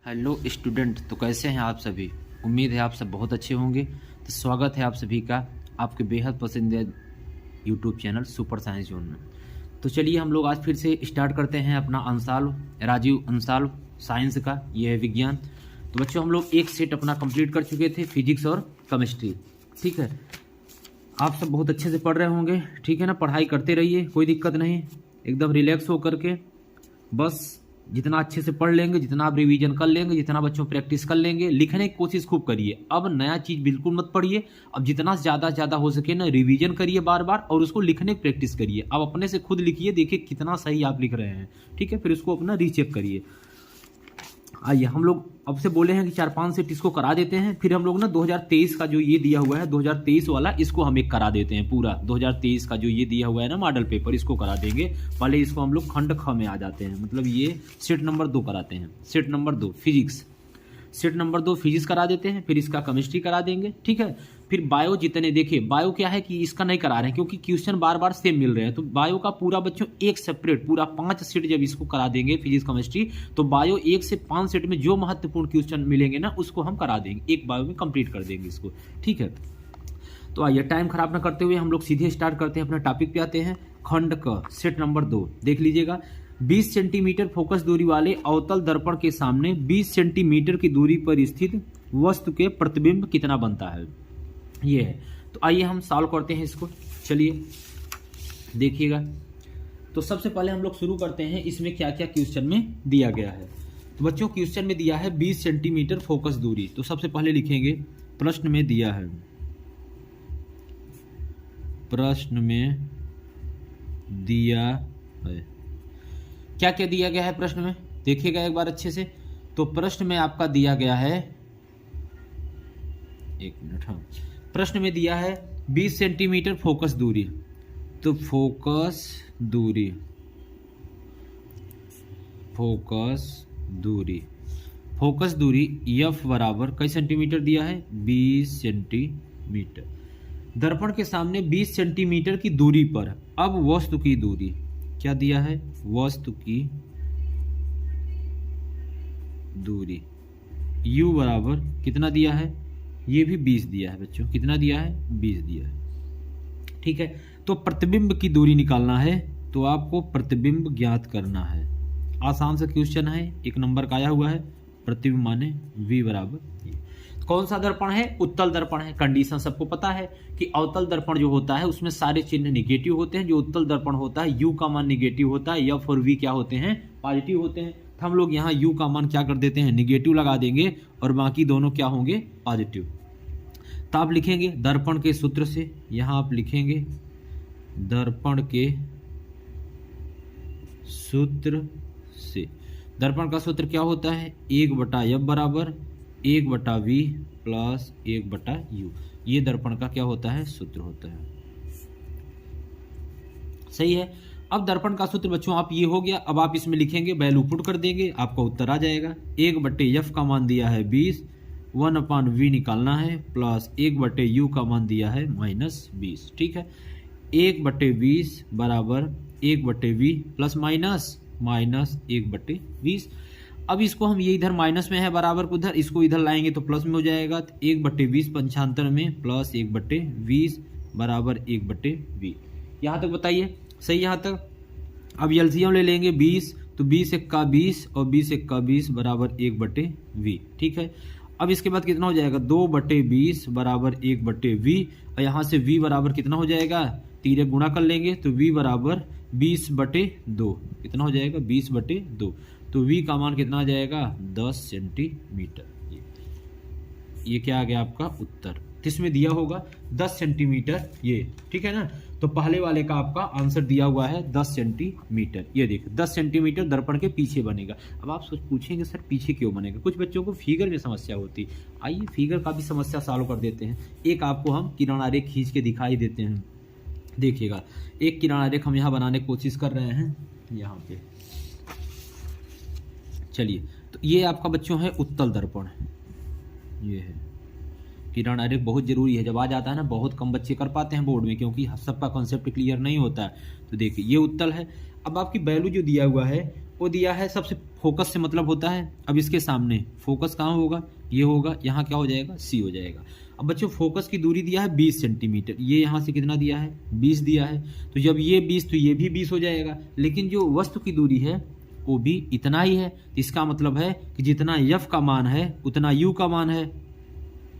Hello student, तो कैसे हैं आप सभी। उम्मीद है आप सब बहुत अच्छे होंगे। तो स्वागत है आप सभी का आपके बेहद पसंदीदा YouTube channel super science zone में। तो चलिए हम लोग आज फिर से स्टार्ट करते हैं अपना अनसॉल्व राजीव अनसॉल्व साइंस का, ये है विज्ञान। तो बच्चों हम लोग एक सेट अपना कंप्लीट कर चुके थे, फिजिक्स और केमिस्ट्री। ठीक है, आप सब बहुत अच्छे से पढ़ रहे होंगे, ठीक है ना। पढ़ाई करते रहिए, कोई दिक्कत नहीं, एकदम रिलैक्स हो करके। बस जितना अच्छे से पढ़ लेंगे, जितना आप रिवीजन कर लेंगे, जितना बच्चों प्रैक्टिस कर लेंगे, लिखने की कोशिश खूब करिए। अब नया चीज़ बिल्कुल मत पढ़िए, अब जितना ज़्यादा हो सके ना रिवीजन करिए बार बार, और उसको लिखने की प्रैक्टिस करिए। अब अपने से खुद लिखिए, देखिए कितना सही आप लिख रहे हैं, ठीक है। फिर उसको अपना रीचेक करिए। आइए हम लोग अब से बोले हैं कि 4-5 सेट इसको करा देते हैं। फिर हम लोग ना 2023 का जो ये दिया हुआ है 2023 वाला, इसको हम एक करा देते हैं पूरा। 2023 का जो ये दिया हुआ है ना मॉडल पेपर, इसको करा देंगे। पहले इसको हम लोग खंड ख में आ जाते हैं, मतलब ये सेट नंबर 2 कराते हैं। Set number 2 physics, set number 2 physics करा देते हैं। फिर इसका केमिस्ट्री करा देंगे, ठीक है। फिर बायो जितने, देखिए बायो क्या है कि इसका नहीं करा रहे हैं क्योंकि क्वेश्चन बार बार सेम मिल रहे हैं। तो बायो का पूरा बच्चों एक सेपरेट पूरा 5 सेट जब इसको करा देंगे फिजिक्स केमिस्ट्री, तो बायो 1 से 5 सेट में जो महत्वपूर्ण क्वेश्चन मिलेंगे ना उसको हम करा देंगे, एक बायो में कंप्लीट कर देंगे इसको, ठीक है। तो आइए टाइम खराब ना करते हुए हम लोग सीधे स्टार्ट करते हैं, अपना टॉपिक पे आते हैं। खंड क सेट नंबर 2 देख लीजिएगा। 20 सेंटीमीटर फोकस दूरी वाले अवतल दर्पण के सामने 20 सेंटीमीटर की दूरी पर स्थित वस्तु के प्रतिबिंब कितना बनता है, ये है। तो आइए हम सॉल्व करते हैं इसको, चलिए देखिएगा। तो सबसे पहले हम लोग शुरू करते हैं, इसमें क्या क्या क्वेश्चन में दिया गया है। तो बच्चों क्वेश्चन में दिया है 20 सेंटीमीटर फोकस दूरी। तो सबसे पहले लिखेंगे प्रश्न में दिया है, प्रश्न में दिया है। क्या क्या दिया गया है प्रश्न में, देखिएगा एक बार अच्छे से। तो प्रश्न में आपका दिया गया है, एक मिनट, हाँ, प्रश्न में दिया है 20 सेंटीमीटर फोकस दूरी। तो फोकस दूरी, फोकस दूरी, फोकस दूरी F बराबर कई सेंटीमीटर दिया है, 20 सेंटीमीटर। दर्पण के सामने 20 सेंटीमीटर की दूरी पर अब वस्तु की दूरी क्या दिया है, वस्तु की दूरी U बराबर कितना दिया है, ये भी 20 दिया है बच्चों। कितना दिया है, 20 दिया है, ठीक है। तो प्रतिबिंब की दूरी निकालना है, तो आपको प्रतिबिंब ज्ञात करना है। आसान सा क्वेश्चन है, 1 नंबर का आया हुआ है। प्रतिबिंब माने V बराबर ये। कौन सा दर्पण है, उत्तल दर्पण है। कंडीशन सबको पता है कि अवतल दर्पण जो होता है उसमें सारे चिन्ह निगेटिव होते हैं। जो उत्तल दर्पण होता है U का मान निगेटिव होता है, F और V क्या होते हैं, पॉजिटिव होते हैं। तो हम लोग यहाँ U का मान क्या कर देते हैं, निगेटिव लगा देंगे, और बाकी दोनों क्या होंगे, पॉजिटिव। तो आप लिखेंगे दर्पण के सूत्र से, यहाँ आप लिखेंगे दर्पण के सूत्र से। दर्पण का सूत्र क्या होता है, 1/F बराबर 1/V प्लस 1/U। ये दर्पण का क्या होता है, सूत्र होता है, सही है। अब दर्पण का सूत्र बच्चों आप ये हो गया। अब आप इसमें लिखेंगे, वैल्यू पुट कर देंगे, आपका उत्तर आ जाएगा। 1/F का मान दिया है 20, 1/V निकालना है, प्लस 1/U का मान दिया है -20, ठीक है। 1/20 बराबर 1/V प्लस माइनस 1/20। अब इसको हम ये इधर माइनस में है बराबर को उधर, इसको इधर लाएंगे तो प्लस में हो जाएगा। 1/20 पंचांतर में प्लस 1/20 बराबर 1/V। यहाँ तक बताइए, सही यहाँ तक। अब एलसीएम ले लेंगे 20, तो 20 एक्का 20 और 20 एक्का 20 बराबर 1/V, ठीक है। अब इसके बाद कितना हो जाएगा, 2/20 बराबर 1/V, और यहाँ से V बराबर कितना हो जाएगा, 3 गुणा कर लेंगे तो V बराबर 20/2। कितना हो जाएगा, 20/2। तो V का मान कितना आ जाएगा, 10 सेंटीमीटर। ये क्या आ गया आपका उत्तर, इसमें दिया होगा 10 सेंटीमीटर ये, ठीक है ना। तो पहले वाले का आपका आंसर दिया हुआ है 10 सेंटीमीटर। ये देखिए 10 सेंटीमीटर दर्पण के पीछे बनेगा। अब आप पूछेंगे सर पीछे क्यों बनेगा, कुछ बच्चों को फिगर में समस्या होती। आइए फिगर का भी समस्या सॉल्व कर देते हैं। एक आपको हम किनारा रेख खींच के दिखाई देते हैं, देखिएगा। एक किनारा रेख हम यहाँ बनाने की कोशिश कर रहे हैं, यहाँ पे चलिए। तो ये आपका बच्चों है उत्तल दर्पण, ये है। किरण रेख बहुत जरूरी है, जब आ जाता है ना बहुत कम बच्चे कर पाते हैं बोर्ड में, क्योंकि सबका कॉन्सेप्ट क्लियर नहीं होता है। तो देखिए ये उत्तल है। अब आपकी वैल्यू जो दिया हुआ है वो दिया है सबसे फोकस से मतलब होता है, अब इसके सामने फोकस कहाँ होगा, ये होगा, यहाँ क्या हो जाएगा, सी हो जाएगा। अब बच्चों फोकस की दूरी दिया है 20 सेंटीमीटर, ये यहाँ से कितना दिया है, 20 दिया है, तो जब ये 20 तो ये भी 20 हो जाएगा, लेकिन जो वस्तु की दूरी है वो भी इतना ही है। तो इसका मतलब है कि जितना एफ का मान है उतना यू का मान है,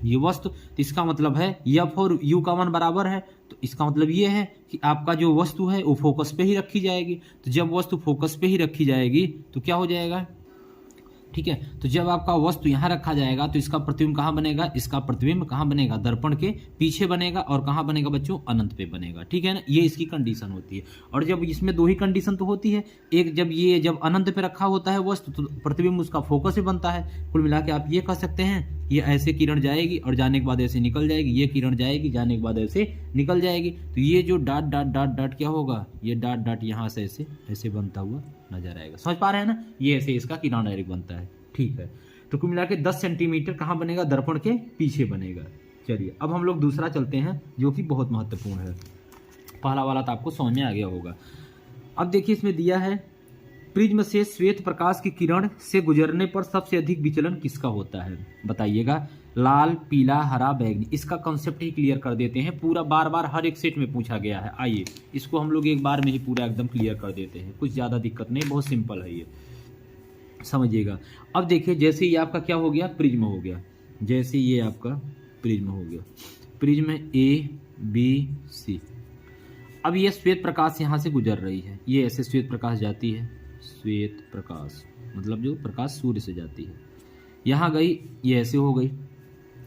ये वस्तु, तो इसका मतलब है एफ और यू का मान बराबर है। तो इसका मतलब ये है कि आपका जो वस्तु है वो फोकस पे ही रखी जाएगी। तो जब वस्तु फोकस पे ही रखी जाएगी तो क्या हो जाएगा, ठीक है, तो जब आपका वस्तु यहाँ रखा जाएगा तो इसका प्रतिबिंब कहाँ बनेगा, इसका प्रतिबिंब कहाँ बनेगा, दर्पण के पीछे बनेगा, और कहाँ बनेगा बच्चों, अनंत पे बनेगा, ठीक है ना। ये इसकी कंडीशन होती है। और जब इसमें दो ही कंडीशन तो होती है, एक जब अनंत पे रखा होता है वस्तु तो प्रतिबिंब उसका फोकस से बनता है। कुल मिला के आप ये कह सकते हैं ये ऐसे किरण जाएगी और जाने के बाद ऐसे निकल जाएगी, ये किरण जाएगी जाने के बाद ऐसे निकल जाएगी। तो ये जो डॉट डॉट डॉट डॉट क्या होगा, ये डॉट डॉट यहाँ से ऐसे ऐसे बनता हुआ नजर आएगा। समझ पा रहे हैं ना, ये ऐसे इसका किरण डायरेक्ट बनता है, ठीक है। तो कुल मिला के 10 सेंटीमीटर कहाँ बनेगा, दर्पण के पीछे बनेगा। चलिए अब हम लोग दूसरा चलते हैं जो कि बहुत महत्वपूर्ण है। पहला वाला तो आपको समझ में आ गया होगा। अब देखिए इसमें दिया है प्रिज्म से श्वेत प्रकाश की किरण से गुजरने पर सबसे अधिक विचलन किसका होता है, बताइएगा। लाल, पीला, हरा, बैंगनी। इसका कॉन्सेप्ट ही क्लियर कर देते हैं, पूरा बार बार हर एक सेट में पूछा गया है। आइए इसको हम लोग एक बार में ही पूरा एकदम क्लियर कर देते हैं, कुछ ज़्यादा दिक्कत नहीं, बहुत सिंपल है ये, समझिएगा। अब देखिए जैसे ये आपका क्या हो गया, प्रिज्म हो गया, जैसे ये आपका प्रिज्म हो गया, प्रिज्म ए बी सी। अब ये श्वेत प्रकाश यहाँ से गुजर रही है, ये ऐसे श्वेत प्रकाश जाती है, श्वेत प्रकाश मतलब जो प्रकाश सूर्य से जाती है, यहाँ गई, ये ऐसे हो गई,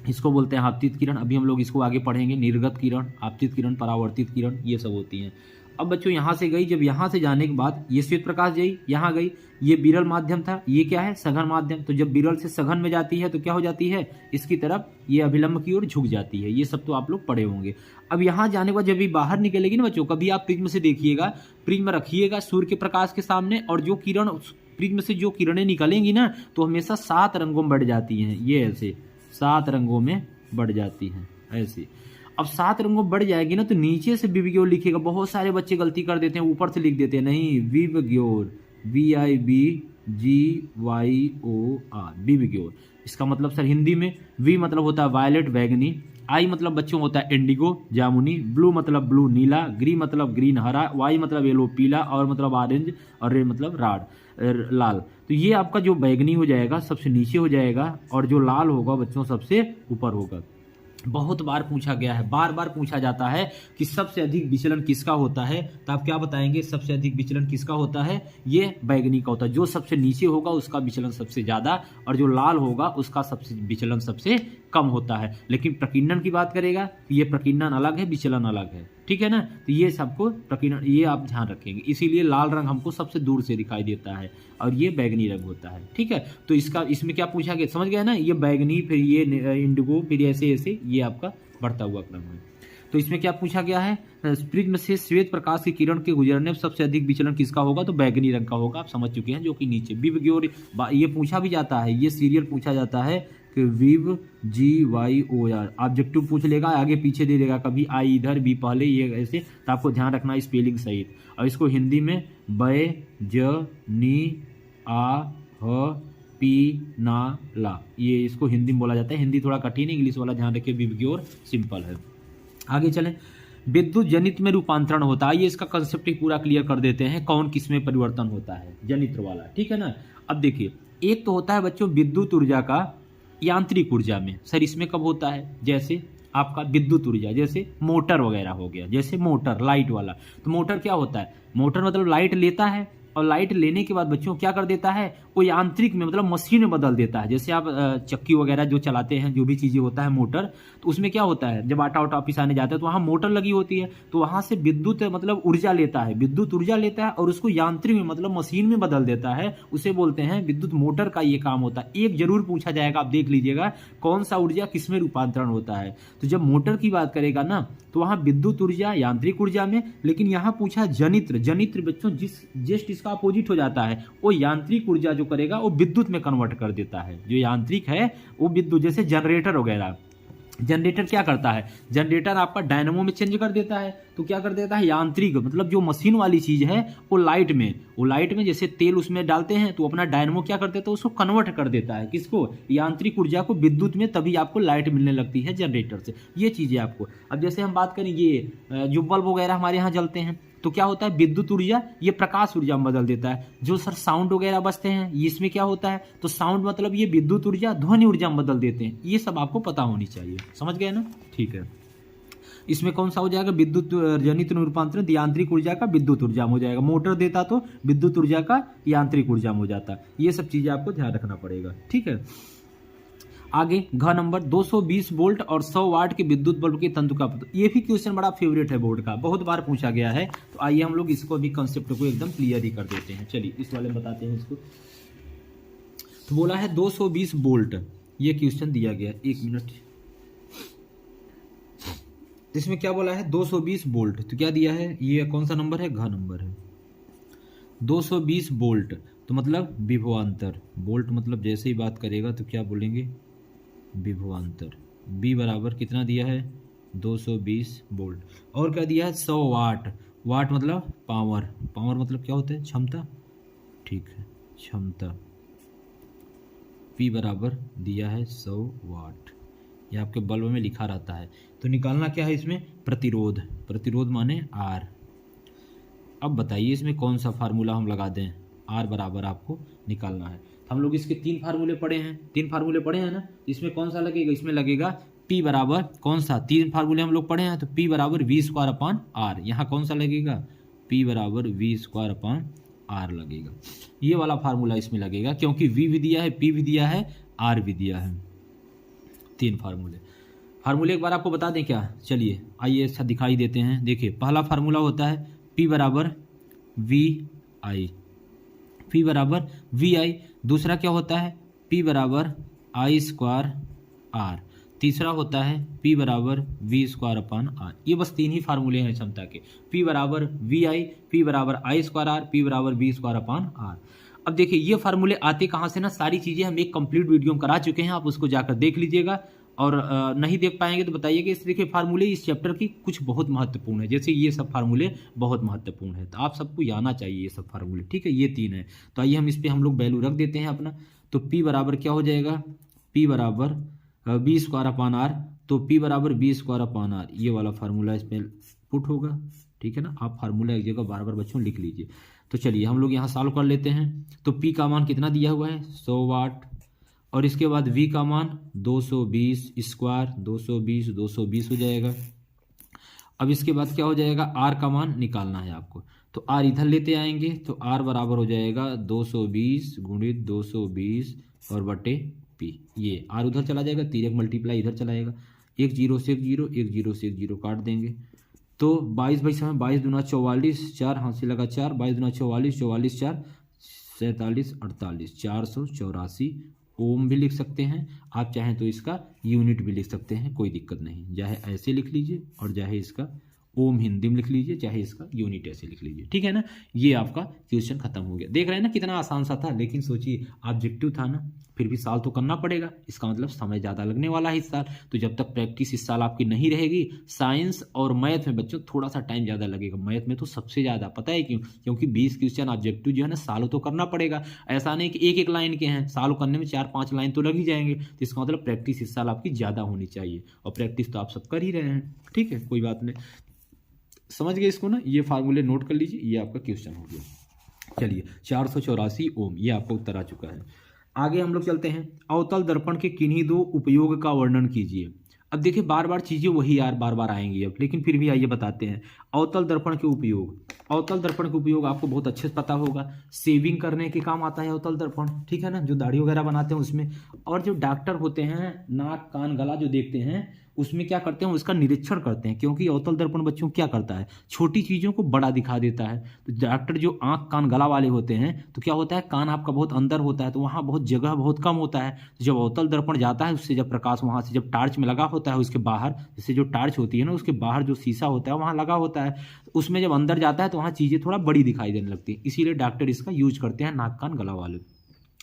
इसको बोलते हैं आपतित किरण। अभी हम लोग इसको आगे पढ़ेंगे, निर्गत किरण, आपतित किरण, परावर्तित किरण, ये सब होती हैं। अब बच्चों यहाँ से गई, जब यहाँ से जाने के बाद ये श्वेत प्रकाश गई, यहाँ गई, ये विरल माध्यम था, ये क्या है, सघन माध्यम। तो जब विरल से सघन में जाती है तो क्या हो जाती है, इसकी तरफ ये अभिलंब की ओर झुक जाती है। ये सब तो आप लोग पढ़े होंगे। अब यहाँ जाने के बाद जब ये बाहर निकलेगी ना बच्चों, कभी आप प्रिज्म से देखिएगा, प्रिज्म रखिएगा सूर्य के प्रकाश के सामने, और जो किरण प्रिज्म से जो किरणें निकलेंगी ना तो हमेशा 7 रंगों में बढ़ जाती हैं, ये ऐसे 7 रंगों में बढ़ जाती हैं ऐसे। अब 7 रंगों बढ़ जाएगी ना तो नीचे से विवग्योर लिखेगा। बहुत सारे बच्चे गलती कर देते हैं, ऊपर से लिख देते हैं, नहीं, विवग्योर, VIBGYOR, विवग्योर। इसका मतलब सर हिंदी में वी मतलब होता है वायलेट बैगनी, आई मतलब बच्चों होता है इंडिगो जामुनी, ब्लू मतलब ब्लू नीला, ग्रीन मतलब ग्रीन हरा, वाई मतलब येलो पीला, और मतलब ऑरेंज, और रेड मतलब लाल। तो ये आपका जो बैगनी हो जाएगा सबसे नीचे हो जाएगा, और जो लाल होगा बच्चों सबसे ऊपर होगा। बहुत बार पूछा गया है, बार बार पूछा जाता है कि सबसे अधिक विचलन किसका होता है, तो आप क्या बताएंगे, सबसे अधिक विचलन किसका होता है, ये बैगनी का होता है। जो सबसे नीचे होगा उसका विचलन सबसे ज्यादा, और जो लाल होगा उसका सबसे विचलन सबसे कम होता है। लेकिन प्रकीर्णन की बात करेगा तो ये प्रकीर्णन अलग है, विचलन अलग है, ठीक है ना। तो ये सबको प्रकीर्णन, ये आप ध्यान रखेंगे। इसीलिए लाल रंग हमको सबसे दूर से दिखाई देता है और ये बैगनी रंग होता है, ठीक है। तो इसमें क्या पूछा गया, समझ गया ना, ये बैगनी, फिर ये इंडिगो, फिर ऐसे ऐसे ये आपका बढ़ता हुआ क्रम है। तो इसमें क्या पूछा गया है, प्रिज्म से श्वेत प्रकाश की किरण के गुजरने में सबसे अधिक विचलन किसका होगा, तो बैगनी रंग का होगा। आप समझ चुके हैं, जो कि नीचे विवग्योर, ये पूछा भी जाता है, ये सीरियल पूछा जाता है कि VIVGYOR, ऑब्जेक्टिव पूछ लेगा, आगे पीछे दे देगा, कभी आई इधर भी पहले, ये ऐसे। तो आपको ध्यान रखना स्पेलिंग सहित। और इसको हिंदी में बैजनी आ ह पी ना ला, ये इसको हिंदी में बोला जाता है। हिंदी थोड़ा कठिन है, इंग्लिश वाला ध्यान रखिए, विवग्योर सिंपल है। आगे चलें, विद्युत जनित में रूपांतरण होता है, ये इसका कंसेप्ट ही पूरा क्लियर कर देते हैं, कौन किस में परिवर्तन होता है, जनित्र वाला, ठीक है ना। अब देखिए, एक तो होता है बच्चों विद्युत ऊर्जा का यांत्रिक ऊर्जा में। सर इसमें कब होता है, जैसे आपका विद्युत ऊर्जा, जैसे मोटर वगैरह हो गया, जैसे मोटर लाइट वाला। तो मोटर क्या होता है, मोटर मतलब लाइट लेता है, और लाइट लेने के बाद बच्चों क्या कर देता है, वो यांत्रिक में मतलब मशीन में बदल देता है। जैसे आप चक्की वगैरह जो चलाते हैं, जो भी चीज़ें होता है मोटर, तो उसमें क्या होता है, जब आटा वाटा पिसाने जाता है तो वहाँ मोटर लगी होती है, तो वहाँ से विद्युत मतलब ऊर्जा लेता है, विद्युत ऊर्जा लेता है और उसको यांत्रिक में मतलब मशीन में बदल देता है, उसे बोलते हैं विद्युत मोटर का ये काम होता है। एक जरूर पूछा जाएगा, आप देख लीजिएगा, कौन सा ऊर्जा किस में रूपांतरण होता है। तो जब मोटर की बात करेगा ना तो वहाँ विद्युत ऊर्जा यांत्रिक ऊर्जा में, लेकिन यहाँ पूछा जनित्र। जनित्र बच्चों जस्ट इसका अपोजिट हो जाता है, वो यांत्रिक ऊर्जा जो करेगा वो विद्युत में कन्वर्ट कर देता है। जो यांत्रिक है वो विद्युत, जैसे जनरेटर वगैरह, जनरेटर क्या करता है, जनरेटर आपका डायनेमो में चेंज कर देता है। तो क्या कर देता है, यांत्रिक मतलब जो मशीन वाली चीज है वो लाइट में जैसे तेल उसमें डालते हैं तो अपना डायनेमो क्या कर देता है, उसको कन्वर्ट कर देता है किसको, यांत्रिक ऊर्जा को विद्युत में, तभी आपको लाइट मिलने लगती है जनरेटर से। ये चीजें आपको, अब जैसे हम बात करें ये जो बल्ब वगैरह हमारे यहाँ जलते हैं तो क्या होता है, विद्युत ऊर्जा ये प्रकाश ऊर्जा में बदल देता है। जो सर साउंड वगैरह बजते हैं इसमें क्या होता है, तो साउंड मतलब ये विद्युत ऊर्जा ध्वनि ऊर्जा में बदल देते हैं। ये सब आपको पता होनी चाहिए, समझ गए ना, ठीक है। इसमें कौन सा हो जाएगा, विद्युत जनित रूपांतरण यांत्रिक ऊर्जा का विद्युत ऊर्जा में हो जाएगा। मोटर देता तो विद्युत ऊर्जा का यांत्रिक ऊर्जा में हो जाता। ये सब चीजें आपको ध्यान रखना पड़ेगा, ठीक है। आगे घ नंबर 220 वोल्ट और 100 वाट के विद्युत बल्ब के तंतु का, ये भी क्वेश्चन बड़ा फेवरेट है बोर्ड का, बहुत बार पूछा गया है। तो आइए हम लोग इसको भी कंसेप्ट को एकदम क्लियर ही कर देते हैं। चलिए इस वाले में बताते हैं इसको। तो बोला है 220 वोल्ट, ये क्वेश्चन दिया गया, एक मिनट। इसमें क्या बोला है, 220 वोल्ट, तो क्या दिया है, ये कौन सा नंबर है, घ नंबर है। 220 वोल्ट तो मतलब विभवांतर, वोल्ट मतलब जैसे ही बात करेगा तो क्या बोलेंगे, विभवांतर। बी बराबर कितना दिया है, 220 वोल्ट। और क्या दिया है, 100 वाट, वाट मतलब पावर, पावर मतलब क्या होता है, क्षमता, ठीक है, क्षमता। पी बराबर दिया है 100 वाट, ये आपके बल्ब में लिखा रहता है। तो निकालना क्या है इसमें, प्रतिरोध, प्रतिरोध माने आर। अब बताइए इसमें कौन सा फार्मूला हम लगा दें, आर बराबर आपको निकालना है। हम लोग इसके 3 फार्मूले पढ़े हैं, 3 फार्मूले पढ़े हैं ना, इसमें कौन सा लगेगा, इसमें लगेगा P बराबर कौन सा, 3 फार्मूले हम लोग पढ़े हैं, तो P बराबर V²/R। यहाँ कौन सा लगेगा, P बराबर V²/R लगेगा। ये वाला फार्मूला इसमें लगेगा, क्योंकि V भी दिया है, P भी दिया है, R भी दिया है। 3 फार्मूले एक बार आपको बता दें क्या, चलिए आइए अच्छा दिखाई देते हैं। देखिए पहला फार्मूला होता है P बराबर VI, P बराबर VI। दूसरा क्या होता है, P बराबर I²R। तीसरा होता है P बराबर V²/R। ये बस 3 ही फार्मूले हैं क्षमता के, P बराबर VI, P बराबर I²R, P बराबर V²/R। अब देखिए ये फार्मूले आते कहाँ से ना, सारी चीज़ें हम एक कंप्लीट वीडियो में करा चुके हैं, आप उसको जाकर देख लीजिएगा। और नहीं देख पाएंगे तो बताइएगा। इस देखिए फार्मूले इस चैप्टर की कुछ बहुत महत्वपूर्ण है, जैसे ये सब फार्मूले बहुत महत्वपूर्ण है, तो आप सबको आना चाहिए ये सब फार्मूले, ठीक है। ये 3 है, तो आइए हम इस पर हम लोग वैल्यू रख देते हैं अपना। तो P बराबर क्या हो जाएगा, P बराबर V²/R, तो P बराबर V²/R, ये वाला फार्मूला इसमें पुट होगा, ठीक है ना। आप फार्मूला एक जगह बार बार बच्चों लिख लीजिए। तो चलिए हम लोग यहाँ सॉल्व कर लेते हैं। तो P का मान कितना दिया हुआ है, 100 वाट, और इसके बाद V का मान 220², 220 हो जाएगा। अब इसके बाद क्या हो जाएगा, R का मान निकालना है आपको, तो R इधर लेते आएंगे, तो R बराबर हो जाएगा 220 गुणित 220 और बटे P। ये R उधर चला जाएगा, 3 मल्टीप्लाई इधर चलाएगा, 1 0 से 1 0, 1 0 से 1 0 काट देंगे। तो 22 बाई समय 22 दूना 44, 4 हाथ से लगा 4, 22 दूना 44, 44 4 47 48, 484 ओम भी लिख सकते हैं। आप चाहें तो इसका यूनिट भी लिख सकते हैं, कोई दिक्कत नहीं, चाहे ऐसे लिख लीजिए और चाहे इसका ओम हिंदी में लिख लीजिए, चाहे इसका यूनिट ऐसे लिख लीजिए, ठीक है ना। ये आपका क्वेश्चन खत्म हो गया। देख रहे हैं ना कितना आसान सा था, लेकिन सोचिए ऑब्जेक्टिव था ना, फिर भी साल तो करना पड़ेगा, इसका मतलब समय ज़्यादा लगने वाला है इस साल। तो जब तक प्रैक्टिस इस साल आपकी नहीं रहेगी, साइंस और मैथ में बच्चों थोड़ा सा टाइम ज़्यादा लगेगा, मैथ में तो सबसे ज़्यादा, पता है क्यों, क्योंकि 20 क्वेश्चन ऑब्जेक्टिव जो है ना सालों तो करना पड़ेगा। ऐसा नहीं कि एक एक लाइन के हैं, सालों करने में 4-5 लाइन तो लग ही जाएंगे। तो इसका मतलब प्रैक्टिस इस साल आपकी ज़्यादा होनी चाहिए, और प्रैक्टिस तो आप सब कर ही रहे हैं, ठीक है, कोई बात नहीं। समझ गए इसको ना, ये फार्मूले नोट कर लीजिए, ये आपका क्वेश्चन हो गया। चलिए 484 ओम, ये आपका उत्तर आ चुका है। आगे हम लोग चलते हैं, अवतल दर्पण के किन्हीं 2 उपयोग का वर्णन कीजिए। अब देखिए बार बार चीजें वही यार बार बार आएंगी अब, लेकिन फिर भी आइए बताते हैं। अवतल दर्पण के उपयोग, अवतल दर्पण के उपयोग आपको बहुत अच्छे से पता होगा, शेविंग करने के काम आता है अवतल दर्पण, ठीक है ना, जो दाढ़ी वगैरह बनाते हैं उसमें। और जो डॉक्टर होते हैं नाक कान गला जो देखते हैं उसमें क्या करते हैं, उसका निरीक्षण करते हैं, क्योंकि अवतल दर्पण बच्चों क्या करता है, छोटी चीज़ों को बड़ा दिखा देता है। तो डॉक्टर जो आंख कान गला वाले होते हैं तो क्या होता है, कान आपका बहुत अंदर होता है तो वहाँ बहुत जगह बहुत कम होता है। तो जब अवतल दर्पण जाता है उससे जब प्रकाश वहाँ से जब टार्च में लगा होता है उसके बाहर, जैसे जो टार्च होती है ना उसके बाहर जो शीशा होता है वहाँ लगा होता है, उसमें जब अंदर जाता है तो वहाँ चीज़ें थोड़ा बड़ी दिखाई देने लगती है, इसीलिए डॉक्टर इसका यूज करते हैं नाक कान गला वाले।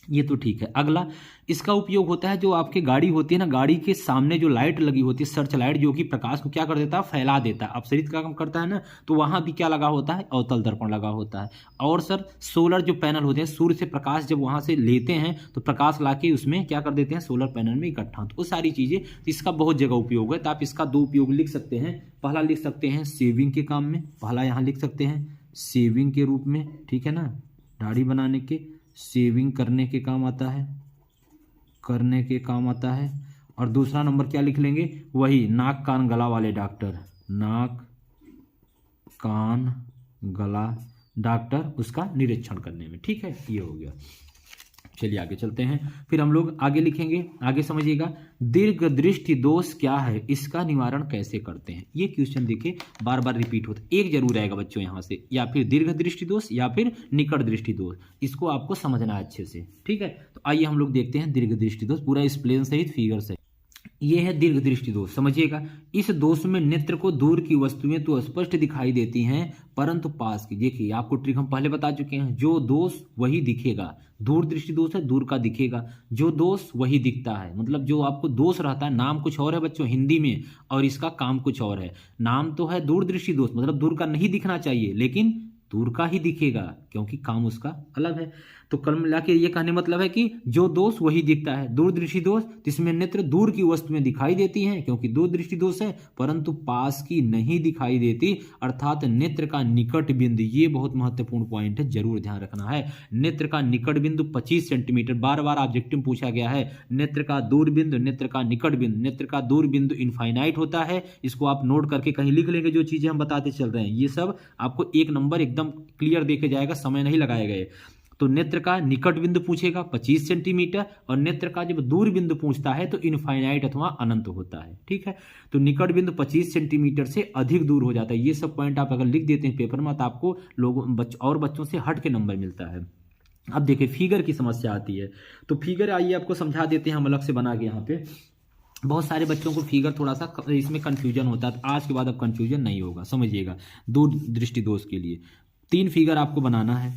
ये तो ठीक है। अगला, इसका उपयोग होता है जो आपकी गाड़ी होती है ना, गाड़ी के सामने जो लाइट लगी होती है, सर्च लाइट, जो कि प्रकाश को क्या कर देता है, फैला देता है, अपसरित का काम करता है ना, तो वहां भी क्या लगा होता है, अवतल दर्पण लगा होता है। और सर सोलर जो पैनल होते हैं, सूर्य से प्रकाश जब वहां से लेते हैं तो प्रकाश लाके उसमें क्या कर देते हैं, सोलर पैनल में इकट्ठा। तो वो सारी चीजें, तो इसका बहुत जगह उपयोग है। तो आप इसका दो उपयोग लिख सकते हैं। पहला लिख सकते हैं सेविंग के काम में, पहला यहाँ लिख सकते हैं सेविंग के रूप में, ठीक है ना, दाढ़ी बनाने के, सेविंग करने के काम आता है, करने के काम आता है। और दूसरा नंबर क्या लिख लेंगे, वही नाक कान गला वाले डॉक्टर, नाक कान गला डॉक्टर, उसका निरीक्षण करने में। ठीक है, ये हो गया। चलिए आगे चलते हैं। फिर हम लोग आगे लिखेंगे, आगे समझिएगा, दीर्घ दृष्टि दोष क्या है, इसका निवारण कैसे करते हैं। ये क्वेश्चन देखिए बार बार रिपीट होता है, एक जरूर आएगा बच्चों यहाँ से, या फिर दीर्घ दृष्टि दोष या फिर निकट दृष्टि दोष, इसको आपको समझना है अच्छे से। ठीक है, तो आइए हम लोग देखते हैं दीर्घ दृष्टि दोष, पूरा एक्सप्लेन सहित फिगर से। ये है दीर्घ दृष्टि दोष, समझिएगा। इस दोष में नेत्र को दूर की वस्तुएं तो स्पष्ट दिखाई देती हैं, परंतु पास की, देखिए आपको ट्रिक हम पहले बता चुके हैं, जो दोष वही दिखेगा। दूर दृष्टि दोष है, दूर का दिखेगा, जो दोष वही दिखता है। मतलब जो आपको दोष रहता है, नाम कुछ और है बच्चों हिंदी में, और इसका काम कुछ और है। नाम तो है दूर दृष्टि दोष, मतलब दूर का नहीं दिखना चाहिए, लेकिन दूर का ही दिखेगा, क्योंकि काम उसका अलग है। तो कल मिला के ये कहने मतलब है कि जो दोष वही दिखता है। दूरदृष्टि दोष, जिसमें नेत्र दूर की वस्तुएं दिखाई देती हैं, क्योंकि दूरदृष्टि दोष है, परंतु पास की नहीं दिखाई देती, अर्थात नेत्र का निकट बिंदु, ये बहुत महत्वपूर्ण पॉइंट है, जरूर ध्यान रखना है। नेत्र का निकट बिंदु 25 सेंटीमीटर, बार बार ऑब्जेक्टिव पूछा गया है। नेत्र का दूर बिंदु, नेत्र का निकट बिंदु, नेत्र का दूर बिंदु इनफाइनाइट होता है। इसको आप नोट करके कहीं लिख लेंगे, जो चीजें हम बताते चल रहे हैं, ये सब आपको एक नंबर एकदम क्लियर देखे जाएगा, समय नहीं लगाए गए। तो नेत्र का निकट बिंदु पूछेगा 25 सेंटीमीटर, और नेत्र का जब दूर बिंदु पूछता है तो इनफाइनाइट अथवा अनंत होता है। ठीक है, तो निकट बिंदु 25 सेंटीमीटर से अधिक दूर हो जाता है। ये सब पॉइंट आप अगर लिख देते हैं पेपर में, तो आपको लोगों और बच्चों से हट के नंबर मिलता है। अब देखिए फिगर की समस्या आती है, तो फिगर आइए आपको समझा देते हैं हम अलग से बना के। यहाँ पे बहुत सारे बच्चों को फिगर थोड़ा सा इसमें कंफ्यूजन होता है, तो आज के बाद अब कंफ्यूजन नहीं होगा, समझिएगा। दूर दृष्टि दोष के लिए 3 फिगर आपको बनाना है।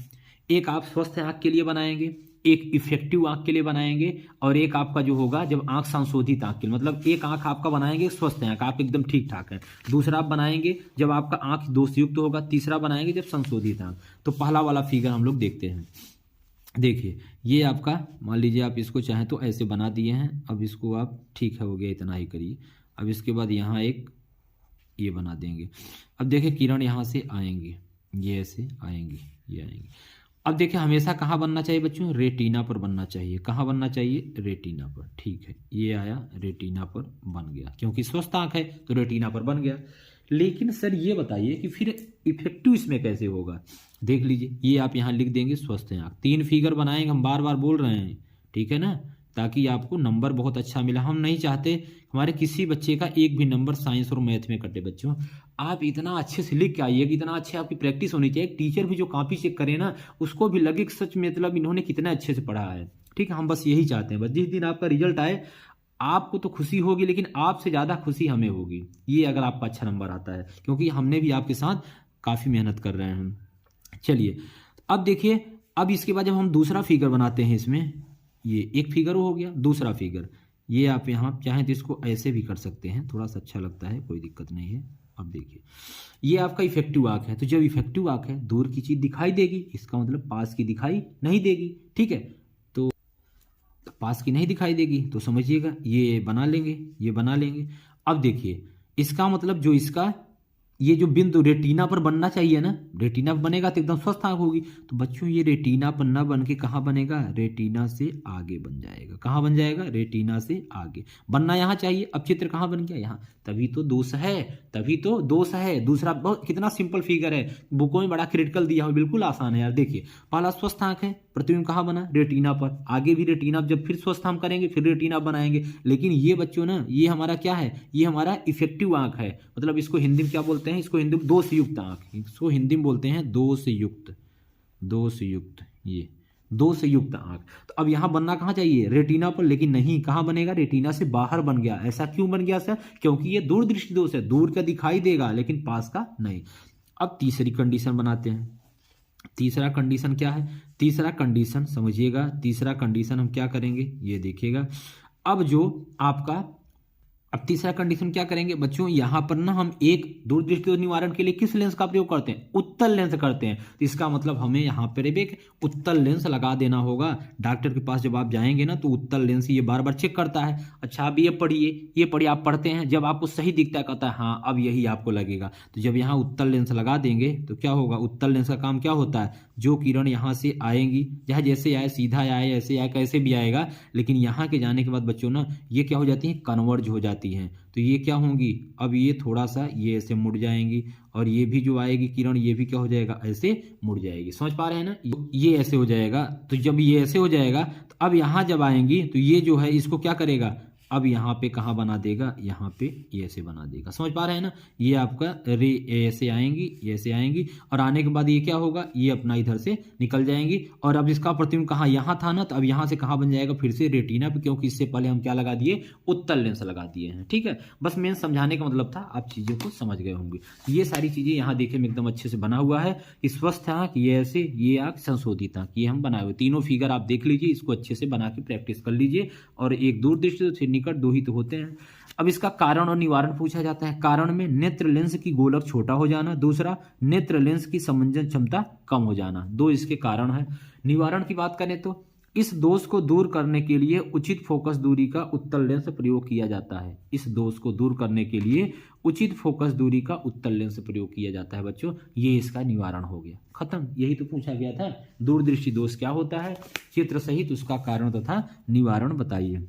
एक आप स्वस्थ आंख के लिए बनाएंगे, एक इफेक्टिव आंख के लिए बनाएंगे, और एक आपका जो होगा जब आंख संशोधित आंख के लिए, मतलब एक आंख आपका बनाएंगे स्वस्थ आंख, आप एकदम ठीक ठाक है। दूसरा आप बनाएंगे जब आपका आंख दोषयुक्त होगा। तीसरा बनाएंगे जब संशोधित आंख। तो पहला वाला फिगर हम लोग देखते हैं। देखिए ये आपका, मान लीजिए आप इसको चाहें तो ऐसे बना दिए हैं। अब इसको आप, ठीक है हो गया, इतना ही करिए। अब इसके बाद यहाँ एक ये बना देंगे। अब देखिए किरण यहाँ से आएंगे, ये ऐसे आएंगे, ये आएंगे। अब देखिए हमेशा कहाँ बनना चाहिए बच्चों, रेटिना पर बनना चाहिए। कहाँ बनना चाहिए, रेटिना पर। ठीक है, ये आया रेटिना पर बन गया, क्योंकि स्वस्थ आंख है तो रेटिना पर बन गया। लेकिन सर ये बताइए कि फिर इफेक्टिव इसमें कैसे होगा। देख लीजिए, ये आप यहाँ लिख देंगे स्वस्थ आंख। 3 फिगर बनाएंगे, हम बार बार बोल रहे हैं, ठीक है ना, ताकि आपको नंबर बहुत अच्छा मिला। हम नहीं चाहते हमारे किसी बच्चे का एक भी नंबर साइंस और मैथ में कटे। बच्चों आप इतना अच्छे से लिख के आइए कि इतना अच्छे आपकी प्रैक्टिस होनी चाहिए। टीचर भी जो कॉपी चेक करे ना, उसको भी लगे कि सच में मतलब इन्होंने कितना अच्छे से पढ़ा है। ठीक है, हम बस यही चाहते हैं। बस जिस दिन आपका रिजल्ट आए, आपको तो खुशी होगी, लेकिन आपसे ज़्यादा खुशी हमें होगी, ये अगर आपका अच्छा नंबर आता है, क्योंकि हमने भी आपके साथ काफ़ी मेहनत कर रहे हैं। चलिए अब देखिए, अब इसके बाद जब हम दूसरा फिगर बनाते हैं, इसमें ये एक फिगर हो गया। दूसरा फिगर ये आप यहाँ चाहें तो इसको ऐसे भी कर सकते हैं, थोड़ा सा अच्छा लगता है, कोई दिक्कत नहीं है। अब देखिए ये आपका इफेक्टिव आंख है, तो जब इफेक्टिव आंख है दूर की चीज दिखाई देगी, इसका मतलब पास की दिखाई नहीं देगी। ठीक है, तो पास की नहीं दिखाई देगी, तो समझिएगा ये बना लेंगे, ये बना लेंगे। अब देखिए इसका मतलब जो इसका ये जो बिंदु रेटिना पर बनना चाहिए ना, रेटिना पर बनेगा तो एकदम स्वस्थ आंख होगी। तो बच्चों ये रेटिना पर ना बन के कहाँ बनेगा, रेटिना से आगे बन जाएगा। कहाँ बन जाएगा, रेटिना से आगे बनना यहाँ चाहिए। अब चित्र कहाँ बन गया, यहाँ, तभी तो दोष है, तभी तो दोष है। दूसरा बहुत कितना सिंपल फिगर है, बुकों में बड़ा क्रिटिकल दिया हुआ, बिल्कुल आसान है यार। देखिए पहला स्वस्थ आंख है, प्रतिबिंब कहाँ बना, रेटिना पर, आगे भी रेटिना, जब फिर स्वस्थ हम करेंगे फिर रेटिना बनाएंगे। लेकिन ये बच्चों ना, ये हमारा क्या है, ये हमारा इफेक्टिव आंख है। मतलब इसको हिंदी में क्या बोलते हैं, इसको हिंदी में दोष युक्त आंख, इसको हिंदी में बोलते हैं दोष युक्त, दोष युक्त, ये दोष युक्त आंख। तो अब यहाँ बनना कहाँ चाहिए, रेटिना पर, लेकिन नहीं, कहाँ बनेगा, रेटिना से बाहर बन गया। ऐसा क्यों बन गया सर, क्योंकि ये दूर दृष्टि दोष है, दूर का दिखाई देगा लेकिन पास का नहीं। अब तीसरी कंडीशन बनाते हैं। तीसरा कंडीशन क्या है, तीसरा कंडीशन समझिएगा, तीसरा कंडीशन हम क्या करेंगे ये देखिएगा। अब जो आपका अब तीसरा कंडीशन क्या करेंगे बच्चों, यहां पर ना हम एक दूरदृष्टि दोष निवारण के लिए किस लेंस का प्रयोग करते हैं, उत्तल लेंस करते हैं। तो इसका मतलब हमें यहां पर एक उत्तल लेंस लगा देना होगा। डॉक्टर के पास जब आप जाएंगे ना तो उत्तल लेंस ये बार बार चेक करता है। अच्छा आप ये पढ़िए आप पढ़ते हैं, जब आपको सही दिखता है कहता है हाँ अब यही आपको लगेगा। तो जब यहाँ उत्तल लेंस लगा देंगे तो क्या होगा, उत्तल लेंस का काम क्या होता है, जो किरण यहाँ से आएंगी, चाहे जैसे आए, सीधा आए, ऐसे आए, कैसे भी आएगा, लेकिन यहाँ के जाने के बाद बच्चों ना ये क्या हो जाती है, कन्वर्ज हो जाती हैं। तो ये क्या होंगी, अब ये थोड़ा सा ये ऐसे मुड़ जाएंगी, और ये भी जो आएगी किरण ये भी क्या हो जाएगा, ऐसे मुड़ जाएगी। समझ पा रहे हैं ना, ये ऐसे हो जाएगा। तो जब ये ऐसे हो जाएगा तो अब यहाँ जब आएंगी तो ये जो है इसको क्या करेगा, अब यहाँ पे कहाँ बना देगा, यहाँ पे ये ऐसे बना देगा। समझ पा रहे हैं ना, ये आपका रे ऐसे आएंगी, ये ऐसे आएंगी, और आने के बाद ये क्या होगा, ये अपना इधर से निकल जाएंगी। और अब इसका प्रतिबिंब कहाँ, यहाँ था ना, तो अब यहाँ से कहाँ बन जाएगा, फिर से रेटिना पे, क्योंकि इससे पहले हम क्या लगा दिए, उत्तल लेंस लगा दिए हैं। ठीक है, बस मेन समझाने का मतलब था, आप चीज़ों को समझ गए होंगे। ये सारी चीज़ें यहाँ देखने में एकदम अच्छे से बना हुआ है। स्वस्थ आँख, ये ऐसे, ये आँख संशोधित आँख, ये हम बनाए हुए तीनों फिगर आप देख लीजिए, इसको अच्छे से बना के प्रैक्टिस कर लीजिए। और एक दूरदृष्टि तो निकट, दो ही तो होते हैं। अब इसका कारण और निवारण पूछा जाता है। कारण में नेत्र लेंस की गोलक छोटा हो जाना, दूसरा नेत्र लेंस की समंजन क्षमता कम हो जाना, दो इसके कारण है। निवारण की बात करें तो इस दोष को दूर करने के लिए उचित फोकस दूरी का उत्तल लेंस प्रयोग किया जाता है। इस दोष को दूर करने के लिए उचित फोकस दूरी का उत्तल लेंस प्रयोग किया जाता है बच्चों, ये इसका निवारण हो गया, खत्म। यही तो पूछा गया था, दूरदृष्टि दोष क्या होता है, चित्र सहित उसका कारण तथा निवारण बताइए।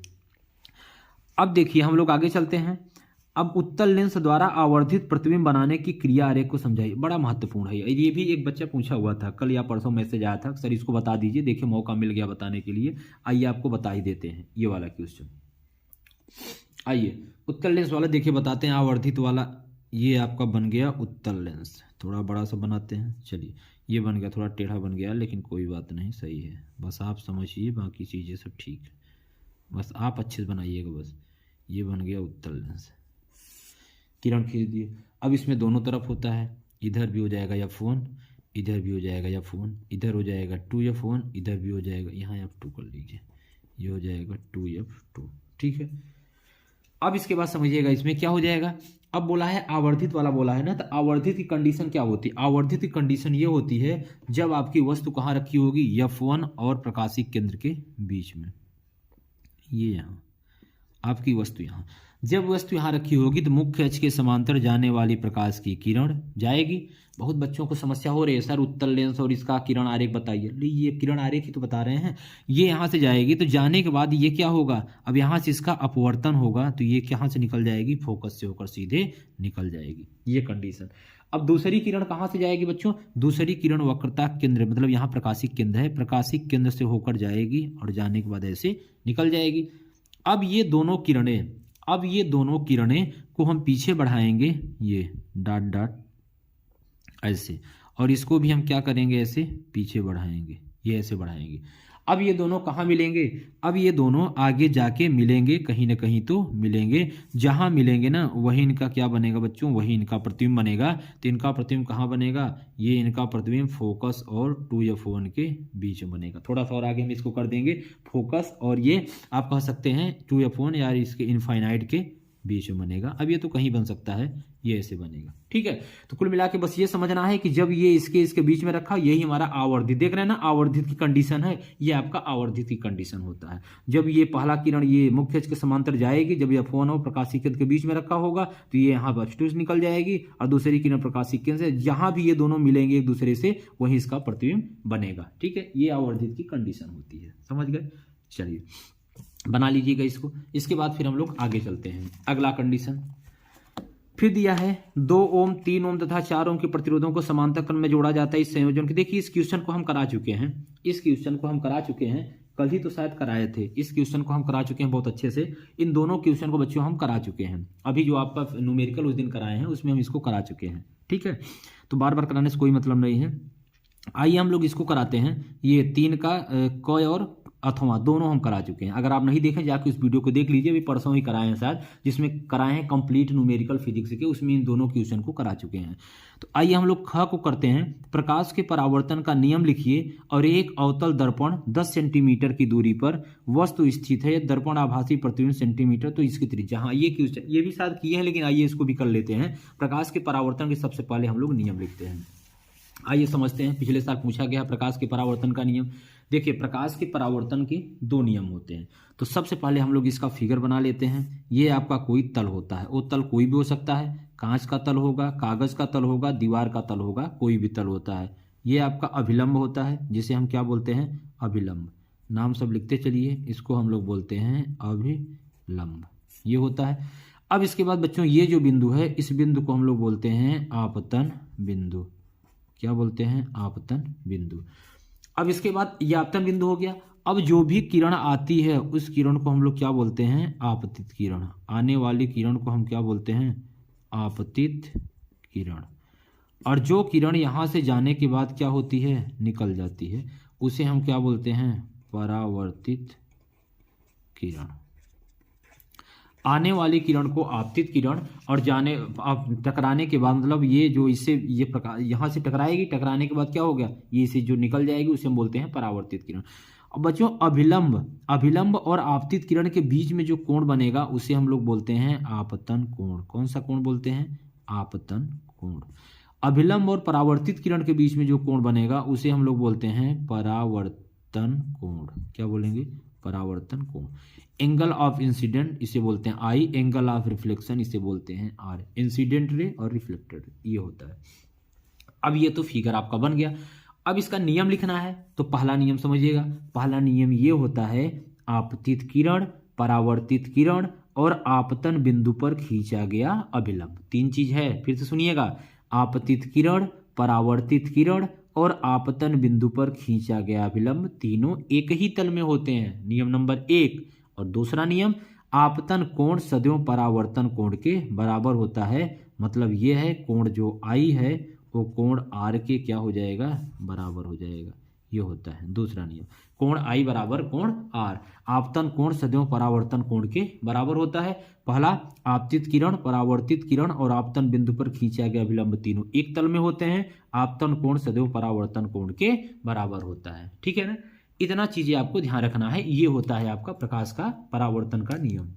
अब देखिए हम लोग आगे चलते हैं। अब उत्तल लेंस द्वारा आवर्धित प्रतिबिंब बनाने की क्रिया आरेख को समझाइए, बड़ा महत्वपूर्ण है ये भी। एक बच्चा पूछा हुआ था कल या परसों, मैसेज आया था, सर इसको बता दीजिए। देखिए मौका मिल गया बताने के लिए, आइए आपको बता ही देते हैं ये वाला क्वेश्चन। आइए उत्तल लेंस वाला देखिए बताते हैं, आवर्धित वाला। ये आपका बन गया उत्तल लेंस, थोड़ा बड़ा सा बनाते हैं, चलिए ये बन गया, थोड़ा टेढ़ा बन गया, लेकिन कोई बात नहीं, सही है। बस आप समझिए, बाकी चीज़ें सब ठीक है, बस आप अच्छे से बनाइएगा। बस ये बन गया उत्तल लेंस, किरण खींच दिए। अब इसमें दोनों तरफ होता है, इधर भी हो जाएगा F1, इधर भी हो जाएगा F1, इधर हो जाएगा 2F1, इधर भी हो जाएगा, यहाँ F2 कर लीजिए, ये हो जाएगा 2F2। ठीक है, अब इसके बाद समझिएगा इसमें क्या हो जाएगा। अब बोला है आवर्धित वाला बोला है ना, तो आवर्धित की कंडीशन क्या होती है, आवर्धित की कंडीशन ये होती है जब आपकी वस्तु कहाँ रखी होगी, F1 और प्रकाशिक केंद्र के बीच में। ये यहाँ आपकी वस्तु, यहाँ जब वस्तु यहाँ रखी होगी तो मुख्य अक्ष के समांतर जाने वाली प्रकाश की किरण जाएगी। बहुत बच्चों को समस्या हो रही है, सर उत्तल लेंस और इसका किरण आरेख बताइए। ये किरण आरेख ही तो बता रहे हैं। ये यहाँ से जाएगी तो जाने के बाद ये क्या होगा, अब यहाँ से इसका अपवर्तन होगा, तो ये कहाँ से निकल जाएगी, फोकस से होकर सीधे निकल जाएगी, ये कंडीशन। अब दूसरी किरण कहाँ से जाएगी बच्चों, दूसरी किरण वक्रता केंद्र, मतलब यहाँ प्रकाशिक केंद्र है, प्रकाशिक केंद्र से होकर जाएगी और जाने के बाद ऐसे निकल जाएगी। अब ये दोनों किरणें को हम पीछे बढ़ाएंगे, ये डॉट डॉट ऐसे, और इसको भी हम क्या करेंगे, ऐसे पीछे बढ़ाएंगे, ये ऐसे बढ़ाएंगे। अब ये दोनों कहाँ मिलेंगे, अब ये दोनों आगे जाके मिलेंगे, कहीं ना कहीं तो मिलेंगे। जहाँ मिलेंगे ना वही इनका क्या बनेगा बच्चों, वही इनका प्रतिबिंब बनेगा। तो इनका प्रतिबिंब कहाँ बनेगा, ये इनका प्रतिबिंब फोकस और 2F1 के बीच में बनेगा। थोड़ा सा और आगे हम इसको कर देंगे, फोकस और ये आप कह सकते हैं 2F1 या इसके इनफाइनाइट के बीच में बनेगा। अब ये तो कहीं बन सकता है, ये ऐसे बनेगा। ठीक है, तो कुल मिला के बस ये समझना है कि जब ये इसके बीच में रखा, यही हमारा आवर्धित, देख रहे हैं ना, आवर्धित की कंडीशन है, ये आपका आवर्धित की कंडीशन होता है। जब ये पहला किरण ये मुख्य अक्ष के समांतर जाएगी, जब ये F1 और प्रकाशिक केंद्र के बीच में रखा होगा तो ये यहाँ F2 से निकल जाएगी, और दूसरी किरण प्रकाशिक केंद्र से, जहां भी ये दोनों मिलेंगे एक दूसरे से, वहीं इसका प्रतिबिंब बनेगा। ठीक है, ये आवर्धित की कंडीशन होती है, समझ गए। चलिए बना लीजिएगा इसको। इसके बाद फिर हम लोग आगे चलते हैं। अगला कंडीशन फिर दिया है, 2 ओम 3 ओम तथा 4 ओम के प्रतिरोधों को समांतर क्रम में जोड़ा जाता है इस संयोजन के। देखिए इस क्वेश्चन को हम करा चुके हैं, कल ही तो शायद कराए थे। इस क्वेश्चन को हम करा चुके हैं बहुत अच्छे से। इन दोनों क्वेश्चन को बच्चों हम करा चुके हैं। अभी जो आपका न्यूमेरिकल उस दिन कराए हैं उसमें हम इसको करा चुके हैं। ठीक है, तो बार बार कराने से कोई मतलब नहीं है। आइए हम लोग इसको कराते हैं। ये 3 का क और अथवा दोनों हम करा चुके हैं। अगर आप नहीं देखें जाके उस वीडियो को देख लीजिए, अभी परसों ही कराए हैं शायद, जिसमें कराए हैं कंप्लीट न्यूमेरिकल फिजिक्स के, उसमें इन दोनों क्वेश्चन को करा चुके हैं। तो आइए हम लोग ख को करते हैं। प्रकाश के परावर्तन का नियम लिखिए और एक अवतल दर्पण 10 सेंटीमीटर की दूरी पर वस्तु स्थित है, दर्पण आभासी प्रतिबिंब सेंटीमीटर, तो इसकी त्रिज्या। हाँ, ये क्वेश्चन ये भी शायद किए हैं, लेकिन आइए इसको भी कर लेते हैं। प्रकाश के परावर्तन के सबसे पहले हम लोग नियम लिखते हैं। आइए समझते हैं, पिछले साल पूछा गया प्रकाश के परावर्तन का नियम। देखिए, प्रकाश के परावर्तन के 2 नियम होते हैं। तो सबसे पहले हम लोग इसका फिगर बना लेते हैं। ये आपका कोई तल होता है, वो तल कोई भी हो सकता है, कांच का तल होगा, कागज का तल होगा, दीवार का तल होगा, कोई भी तल होता है। ये आपका अभिलंब होता है, जिसे हम क्या बोलते हैं, अभिलंब। नाम सब लिखते चलिए, इसको हम लोग बोलते हैं अभिलंब, ये होता है। अब इसके बाद बच्चों, ये जो बिंदु है, इस बिंदु को हम लोग बोलते हैं आपतन बिंदु। क्या बोलते हैं, आपतन बिंदु। अब इसके बाद ये आपतन बिंदु हो गया। अब जो भी किरण आती है उस किरण को हम लोग क्या बोलते हैं, आपतित किरण। आने वाली किरण को हम क्या बोलते हैं, आपतित किरण। और जो किरण यहां से जाने के बाद क्या होती है, निकल जाती है, उसे हम क्या बोलते हैं, परावर्तित किरण। आने वाली किरण को आपतित किरण, और जाने टकराने के बाद, मतलब ये जो इससे ये प्रकाश यहाँ से टकराएगी, टकराने के बाद क्या हो गया, ये इसे जो निकल जाएगी उसे हम बोलते हैं परावर्तित किरण। अब बच्चों, अभिलंब और आपतित किरण के बीच में जो कोण बनेगा उसे हम लोग बोलते हैं आपतन कोण। कौन सा कोण बोलते हैं, आपतन कोण। अभिलंब और परावर्तित किरण के बीच में जो कोण बनेगा उसे हम लोग बोलते हैं परावर्तन कोण। क्या बोलेंगे, परावर्तन कोण। एंगल ऑफ इंसिडेंट इसे बोलते हैं आई, एंगल ऑफ रिफ्लेक्शन इसे बोलते हैं आर। इंसिडेंट रे और रिफ्लेक्टेड रे, ये होता है। अब ये तो फिगर आपका बन गया। अब इसका नियम लिखना है, तो पहला नियम समझिएगा। पहला नियम ये होता है, आपतित किरण, परावर्तित किरण और आपतन बिंदु पर खींचा गया अभिलंब। 3 चीज है, फिर से सुनिएगा। आपतित किरण, परावर्तित किरण और आपतन बिंदु पर खींचा गया अभिलंब, तीनों एक ही तल में होते हैं, नियम नंबर 1। और दूसरा नियम, आपतन कोण सदैव परावर्तन कोण के बराबर होता है। मतलब यह है, कोण जो आई है वो कोण आर के क्या हो जाएगा, बराबर हो जाएगा। ये होता है दूसरा नियम, कोण आई बराबर कोण आर। आपतन कोण सदैव परावर्तन कोण के बराबर होता है। पहला, आपतित किरण, परावर्तित किरण और आपतन बिंदु पर खींचा गया अभिलंब तीनों एक तल में होते हैं। आपतन कोण सदैव परावर्तन कोण के बराबर होता है। ठीक है ना, इतना चीजें आपको ध्यान रखना है। ये होता है आपका प्रकाश का परावर्तन का नियम।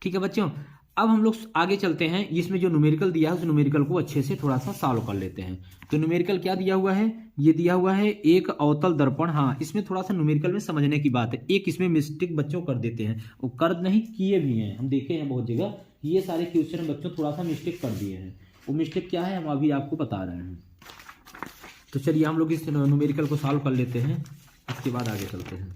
ठीक है बच्चों, अब हम लोग आगे चलते हैं। इसमें जो न्यूमेरिकल दिया है उस न्यूमेरिकल को अच्छे से थोड़ा सा सॉल्व कर लेते हैं। तो न्यूमेरिकल क्या दिया हुआ है, ये दिया हुआ है एक अवतल दर्पण। हाँ, इसमें थोड़ा सा न्यूमेरिकल में समझने की बात है। एक इसमें मिस्टेक बच्चों कर देते हैं, वो कर नहीं किए भी हैं, हम देखे हैं बहुत जगह। ये सारे क्वेश्चन बच्चों थोड़ा सा मिस्टेक कर दिए हैं। वो मिस्टेक क्या है हम अभी आपको बता रहे हैं। तो चलिए हम लोग इस न्यूमेरिकल को सॉल्व कर लेते हैं, इसके बाद आगे चलते हैं।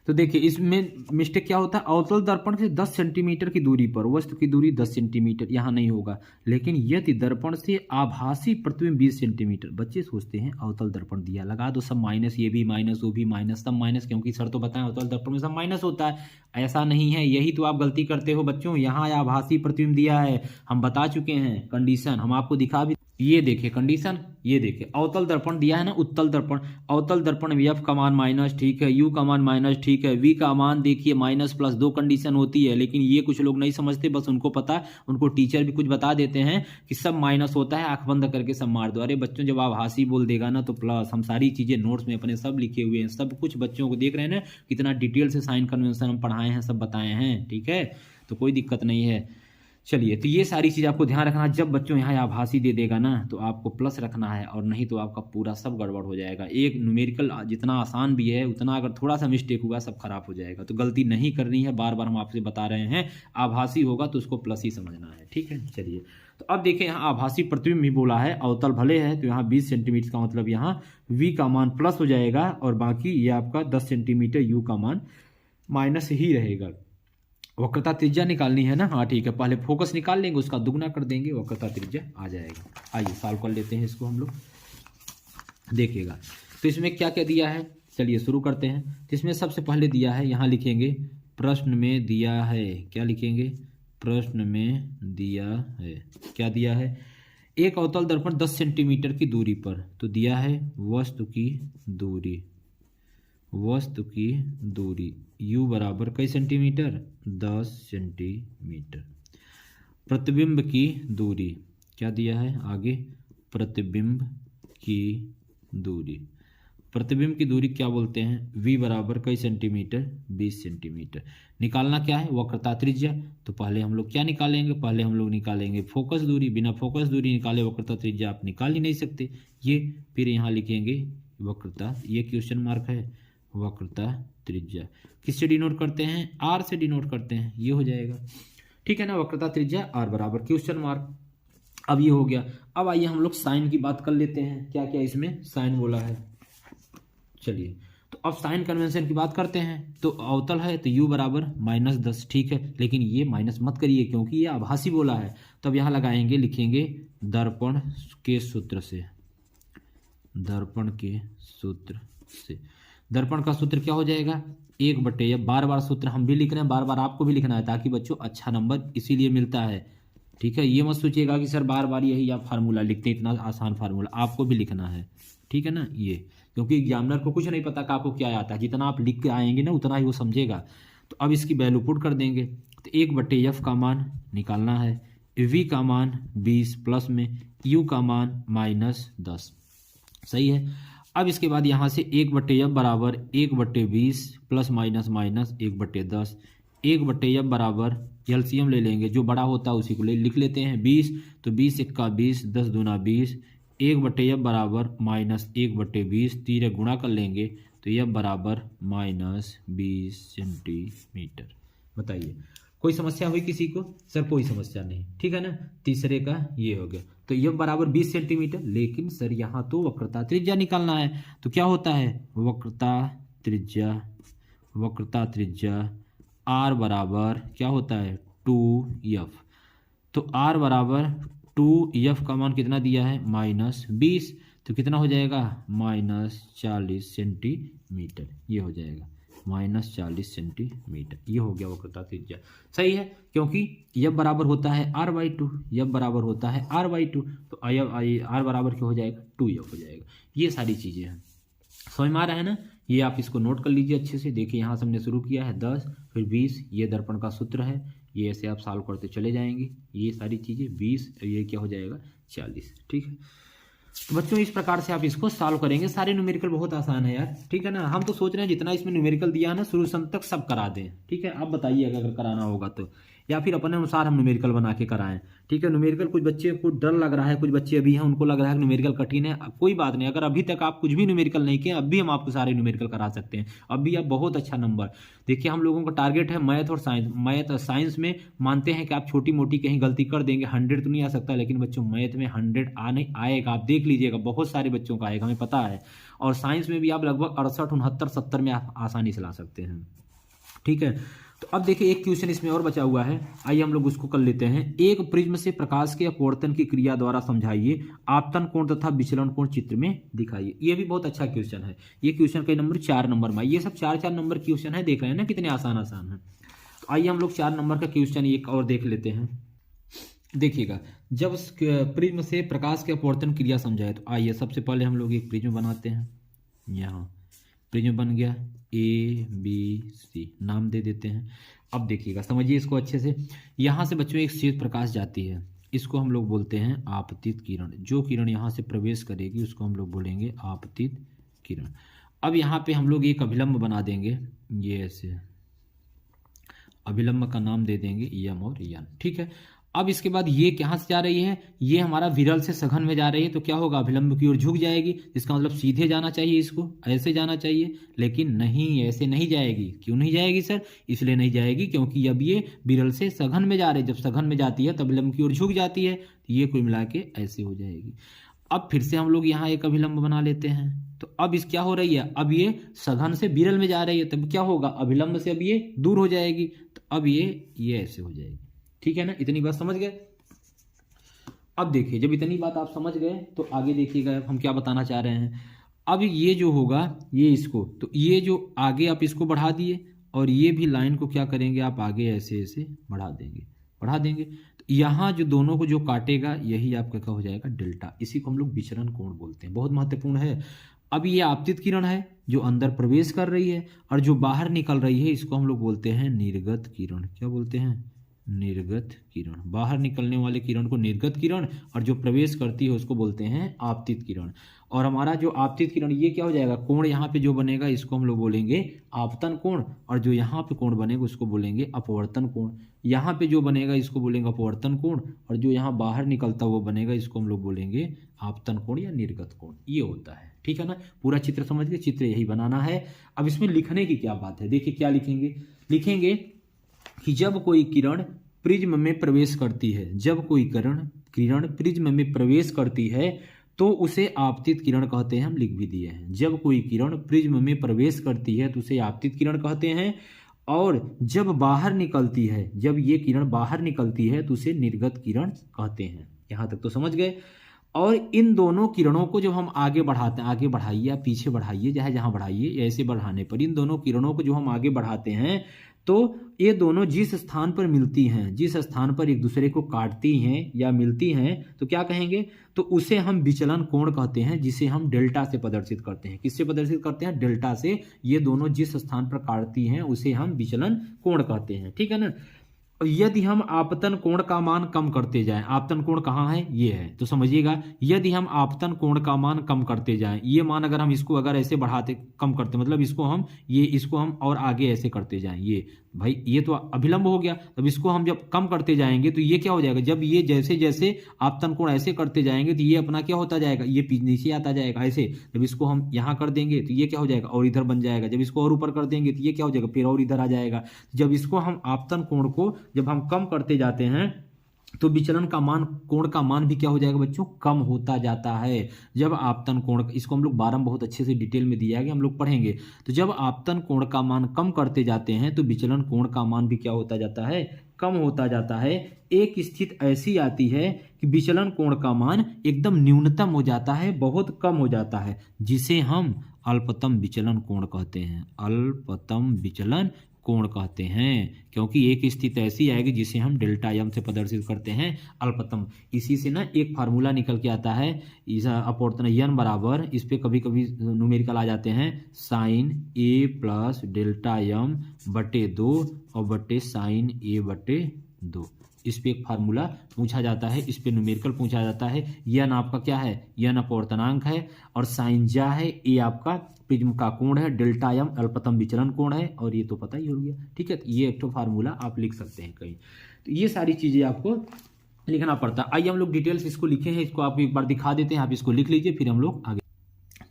तो देखिए, इसमें मिस्टेक क्या होता है, अवतल दर्पण से 10 सेंटीमीटर की दूरी पर वस्तु की दूरी 10 सेंटीमीटर, यहाँ नहीं होगा। लेकिन यदि दर्पण से आभासी प्रतिबिंब 20 सेंटीमीटर, बच्चे सोचते हैं अवतल दर्पण दिया, लगा दो सब माइनस, ये भी माइनस, वो भी माइनस, सब माइनस, क्योंकि सर तो बताएं अवतल दर्पण में सब माइनस होता है। ऐसा नहीं है, यही तो आप गलती करते हो बच्चों। यहाँ आभासी प्रतिबिंब दिया है, हम बता चुके हैं कंडीशन, हम आपको दिखा भी। ये देखिए कंडीशन, ये देखिए अवतल दर्पण दिया है ना, उत्तल दर्पण, अवतल दर्पण में एफ का मान माइनस, ठीक है, यू का मान माइनस, ठीक है, वी का मान देखिए माइनस प्लस, 2 कंडीशन होती है। लेकिन ये कुछ लोग नहीं समझते, बस उनको पता है, उनको टीचर भी कुछ बता देते हैं कि सब माइनस होता है, आंख बंद करके सब मार दो। अरे बच्चों, जब आप आभासी बोल देगा ना तो प्लस, हम सारी चीजें नोट्स में अपने सब लिखे हुए हैं, सब कुछ बच्चों को देख रहे हैं ना, कितना डिटेल से साइन कन्वेंशन हम पढ़ाए हैं, सब बताए हैं। ठीक है, तो कोई दिक्कत नहीं है। चलिए, तो ये सारी चीज़ आपको ध्यान रखना है। जब बच्चों यहाँ आभासी दे देगा ना तो आपको प्लस रखना है, और नहीं तो आपका पूरा सब गड़बड़ हो जाएगा। एक न्यूमेरिकल जितना आसान भी है उतना अगर थोड़ा सा मिस्टेक हुआ सब खराब हो जाएगा। तो गलती नहीं करनी है, बार बार हम आपसे बता रहे हैं। आभासी होगा तो उसको प्लस ही समझना है। ठीक है, चलिए, तो अब देखिए यहाँ आभासी प्रतिबिंब भी बोला है, अवतल भले है, तो यहाँ 20 सेंटीमीटर का मतलब यहाँ वी का मान प्लस हो जाएगा, और बाकी ये आपका 10 सेंटीमीटर यू का मान माइनस ही रहेगा। वक्रता त्रिज्या निकालनी है ना, हाँ ठीक है, पहले फोकस निकाल लेंगे, उसका दुगना कर देंगे, वक्रता त्रिज्या आ जाएगा। आइए सॉल्व कर लेते हैं इसको हम लोग, देखिएगा। तो इसमें क्या क्या दिया है, चलिए शुरू करते हैं। तो इसमें सबसे पहले दिया है, यहाँ लिखेंगे प्रश्न में दिया है, क्या लिखेंगे, प्रश्न में दिया है, क्या दिया है, एक अवतल दर्पण 10 सेंटीमीटर की दूरी पर, तो दिया है वस्तु की दूरी, वस्तु की दूरी u बराबर कई सेंटीमीटर, 10 सेंटीमीटर। प्रतिबिंब की दूरी क्या दिया है आगे, प्रतिबिंब की दूरी, प्रतिबिंब की दूरी क्या बोलते हैं, v बराबर कई सेंटीमीटर, 20 सेंटीमीटर। निकालना क्या है, वक्रता त्रिज्या। तो पहले हम लोग क्या निकालेंगे, पहले हम लोग निकालेंगे फोकस दूरी। बिना फोकस दूरी निकाले वक्रता त्रिज्या आप निकाल ही नहीं सकते। ये फिर यहाँ लिखेंगे वक्रता, ये क्वेश्चन मार्क है, वक्रता त्रिज्या किससे डिनोट करते हैं, r से डिनोट करते हैं, ये हो जाएगा। ठीक है ना, वक्रता त्रिज्या r बराबर क्वेश्चन मार्क। अब ये हो गया। अब आइए हम लोग साइन की बात कर लेते हैं, क्या क्या इसमें साइन बोला है। चलिए, तो अब साइन कन्वेंशन की बात करते हैं। तो अवतल है तो u बराबर -10, ठीक है, लेकिन ये माइनस मत करिए क्योंकि ये आभासी बोला है। तो अब यहाँ लगाएंगे, लिखेंगे दर्पण के सूत्र से, दर्पण के सूत्र से। दर्पण का सूत्र क्या हो जाएगा, 1/, अब बार बार सूत्र हम भी लिख रहे हैं, बार बार आपको भी लिखना है ताकि बच्चों अच्छा नंबर इसीलिए मिलता है। ठीक है, ये मत सोचिएगा कि सर बार बार यही आप फार्मूला लिखते हैं, इतना आसान फार्मूला आपको भी लिखना है। ठीक है ना, ये क्योंकि एग्जामिनर को कुछ नहीं पता कि आपको क्या आता है, जितना आप लिख के आएंगे ना उतना ही वो समझेगा। तो अब इसकी वैल्यू पुट कर देंगे। तो 1/f का मान निकालना है, v का मान 20 प्लस में u का मान -10, सही है। अब इसके बाद यहाँ से 1/f बराबर 1/20 प्लस माइनस माइनस 1/10, 1/f बराबर एलसीएम ले लेंगे, जो बड़ा होता है उसी को लिख लेते हैं 20। तो 20 × 20, 10 दूना 20, 1/f बराबर -1/20, 3 गुणा कर लेंगे तो f बराबर -20 सेंटीमीटर। बताइए कोई समस्या हुई किसी को, सर कोई समस्या नहीं, ठीक है ना। तीसरे का ये हो गया। तो f बराबर 20 सेंटीमीटर, लेकिन सर यहाँ तो वक्रता त्रिज्या निकालना है। तो क्या होता है, वक्रता त्रिज्या, वक्रता त्रिज्या r बराबर क्या होता है 2f। तो r बराबर 2f का मान कितना दिया है -20, तो कितना हो जाएगा -40 सेंटीमीटर, ये हो जाएगा -40 सेंटीमीटर। ये हो गया वक्रता त्रिज्या, सही है, क्योंकि f बराबर होता है r/2, f बराबर होता है r/2, तो r बराबर क्या हो जाएगा 2f हो जाएगा। ये सारी चीज़ें हैं, समझ में आ रहा है ना। ये आप इसको नोट कर लीजिए अच्छे से। देखिए यहाँ से हमने शुरू किया है 10, फिर 20, ये दर्पण का सूत्र है, ये ऐसे आप सॉल्व करते चले जाएंगे, ये सारी चीज़ें 20, ये क्या हो जाएगा 40, ठीक है। तो बच्चों इस प्रकार से आप इसको सॉल्व करेंगे। सारे न्यूमेरिकल बहुत आसान है यार, ठीक है ना। हम तो सोच रहे हैं जितना इसमें न्यूमेरिकल दिया है ना शुरू से अंत तक सब करा दें, ठीक है। आप बताइए अगर कराना होगा तो, या फिर अपने अनुसार हम न्यूमेरिकल बना के कराएं, ठीक है। न्यूमेरिकल कुछ बच्चे को डर लग रहा है, कुछ बच्चे अभी हैं उनको लग रहा है कि न्यूमेरिकल कठिन है, कोई बात नहीं। अगर अभी तक आप कुछ भी न्यूमेरिकल नहीं किए, अब भी हम आपको सारे न्यूमेरिकल करा सकते हैं, अब भी आप बहुत अच्छा नंबर। देखिए हम लोगों का टारगेट है मैथ और साइंस। मैथ और साइंस में मानते हैं कि आप छोटी मोटी कहीं गलती कर देंगे, 100 तो नहीं आ सकता, लेकिन बच्चों मैथ में 100 नहीं आएगा, आप देख लीजिएगा, बहुत सारे बच्चों का आएगा, हमें पता है। और साइंस में भी आप लगभग 68, 69, 70 में आप आसानी से ला सकते हैं, ठीक है। तो अब देखिए एक क्वेश्चन इसमें और बचा हुआ है, आइए हम लोग उसको कर लेते हैं। एक प्रिज्म से प्रकाश के अपवर्तन की क्रिया द्वारा समझाइए, आपतन कोण तथा विचलन कोण चित्र में दिखाइए। ये भी बहुत अच्छा क्वेश्चन है। ये क्वेश्चन का नंबर 4 नंबर में, ये सब 4-4 नंबर क्वेश्चन है, देख रहे हैं ना कितने आसान आसान है। तो आइए हम लोग 4 नंबर का क्वेश्चन एक और देख लेते हैं। देखिएगा, जब प्रिज्म से प्रकाश के अपवर्तन क्रिया समझाए, तो आइए सबसे पहले हम लोग एक प्रिज्म बनाते हैं। यहाँ प्रिज्म बन गया ABC, नाम दे देते हैं। अब देखिएगा, समझिए इसको अच्छे से। यहाँ से बच्चों एक श्वेत प्रकाश जाती है, इसको हम लोग बोलते हैं आपतित किरण। जो किरण यहाँ से प्रवेश करेगी उसको हम लोग बोलेंगे आपतित किरण। अब यहाँ पे हम लोग एक अभिलंब बना देंगे, ये ऐसे अभिलंब का नाम दे देंगे यम और यन, ठीक है। अब इसके बाद ये कहाँ से जा रही है, ये हमारा विरल से सघन में जा रही है, तो क्या होगा अभिलंब की ओर झुक जाएगी। इसका मतलब सीधे जाना चाहिए, इसको ऐसे जाना चाहिए, लेकिन नहीं, ऐसे नहीं जाएगी। क्यों नहीं जाएगी सर, इसलिए नहीं जाएगी क्योंकि अब ये विरल से सघन में जा रही है। जब सघन में जाती है तब अभिलंब की ओर झुक जाती है, तो ये कुल मिला के ऐसे हो जाएगी। अब फिर से हम लोग यहाँ एक अभिलंब बना लेते हैं। तो अब इस क्या हो रही है, अब ये सघन से विरल में जा रही है, तब क्या होगा अभिलंब से अब ये दूर हो जाएगी, तो अब ये ऐसे हो जाएगी, ठीक है ना। इतनी बात समझ गए। अब देखिए, जब इतनी बात आप समझ गए तो आगे देखिएगा हम क्या बताना चाह रहे हैं। अब ये जो होगा ये इसको, तो ये जो आगे आप इसको बढ़ा दिए, और ये भी लाइन को क्या करेंगे आप आगे ऐसे ऐसे बढ़ा देंगे। तो यहाँ जो दोनों को जो काटेगा यही आपका क्या हो जाएगा डेल्टा। इसी को हम लोग विचरण कोण बोलते हैं, बहुत महत्वपूर्ण है। अब ये आपतित किरण है जो अंदर प्रवेश कर रही है, और जो बाहर निकल रही है इसको हम लोग बोलते हैं निर्गत किरण। क्या बोलते हैं? निर्गत किरण। बाहर निकलने वाले किरण को निर्गत किरण, और जो प्रवेश करती है उसको बोलते हैं आपतित किरण। और हमारा जो आपतित किरण ये क्या हो जाएगा? कोण यहाँ पे जो बनेगा इसको हम लोग बोलेंगे आपतन कोण, और जो यहाँ पे कोण बनेगा उसको बोलेंगे अपवर्तन कोण। यहाँ पे जो बनेगा इसको बोलेंगे अपवर्तन कोण, और जो यहाँ बाहर निकलता हुआ बनेगा इसको हम लोग बोलेंगे आपतन कोण या निर्गत कोण। ये होता है, ठीक है ना। पूरा चित्र समझ गए? चित्र यही बनाना है। अब इसमें लिखने की क्या बात है, देखिए क्या लिखेंगे। लिखेंगे कि जब कोई किरण प्रिज्म में प्रवेश करती है, जब कोई किरण प्रिज्म में प्रवेश करती है तो उसे आपतित किरण कहते हैं। हम लिख भी दिए हैं, जब कोई किरण प्रिज्म में प्रवेश करती है तो उसे आपतित किरण कहते हैं, और जब बाहर निकलती है, जब ये किरण बाहर निकलती है तो उसे निर्गत किरण कहते हैं। यहां तक तो समझ गए। और इन दोनों किरणों को जब हम आगे बढ़ाते हैं, आगे बढ़ाइए या पीछे बढ़ाइए, चाहे जहां बढ़ाइए, ऐसे बढ़ाने पर इन दोनों किरणों को जो हम आगे बढ़ाते हैं तो ये दोनों जिस स्थान पर मिलती हैं, जिस स्थान पर एक दूसरे को काटती हैं या मिलती हैं, तो क्या कहेंगे? तो उसे हम विचलन कोण कहते हैं, जिसे हम डेल्टा से प्रदर्शित करते हैं। किससे प्रदर्शित करते हैं? डेल्टा से। ये दोनों जिस स्थान पर काटती हैं उसे हम विचलन कोण कहते हैं, ठीक है ना। यदि हम आपतन कोण का मान कम करते जाएं, आपतन कोण कहाँ है? ये है, तो समझिएगा, यदि हम आपतन कोण का मान कम करते जाएं, ये मान अगर हम इसको अगर ऐसे बढ़ाते कम करते, मतलब इसको हम और आगे ऐसे करते जाएं, ये भाई ये तो अभिलंब हो गया। तब इसको हम जब कम करते जाएंगे तो ये क्या हो जाएगा? जब ये जैसे जैसे आपतन कोण ऐसे करते जाएंगे तो ये अपना क्या होता जाएगा? ये नीचे आता जाएगा ऐसे। जब इसको हम यहाँ कर देंगे तो ये क्या हो जाएगा? और इधर बन जाएगा। जब इसको और ऊपर कर देंगे तो ये क्या हो जाएगा? फिर और इधर आ जाएगा। जब इसको हम आपतन कोण को जब हम कम करते जाते हैं तो विचलन का मान, कोण का मान भी क्या हो जाएगा बच्चों? कम होता जाता है। जब आपतन कोण, इसको हम लोग 12 में बहुत अच्छे से डिटेल में दिया है कि हम लोग पढ़ेंगे। तो जब आपतन कोण का मान कम करते जाते हैं तो विचलन कोण का मान भी क्या होता जाता है? कम होता जाता है। एक स्थिति ऐसी आती है कि विचलन कोण का मान एकदम न्यूनतम हो जाता है, बहुत कम हो जाता है, जिसे हम अल्पतम विचलन कोण कहते हैं। अल्पतम विचलन कोण कहते हैं, क्योंकि एक स्थिति ऐसी आएगी जिसे हम डेल्टा एम से प्रदर्शित करते हैं, अल्पतम। इसी से ना एक फार्मूला निकल के आता है, इस अपवर्तन n बराबर, इस पे कभी कभी न्यूमेरिकल आ जाते हैं, साइन ए प्लस डेल्टा एम बटे 2 और बटे साइन ए बटे 2। इस पे एक फार्मूला पूछा जाता है, इस पे न्यूमेरिकल पूछा जाता है। यन आपका क्या है? यन अपवर्तनांक है, और साइन जा है, ए आपका प्रिज्म का कोण है, डेल्टा एम अल्पतम विचलन कोण है, और ये तो पता ही हो गया, ठीक है। तो ये एक तो फार्मूला आप लिख सकते हैं कहीं। तो ये सारी चीजें आपको लिखना पड़ता है। आइए हम लोग डिटेल्स इसको लिखे हैं, इसको आप एक बार दिखा देते हैं, आप इसको लिख लीजिए, फिर हम लोग आगे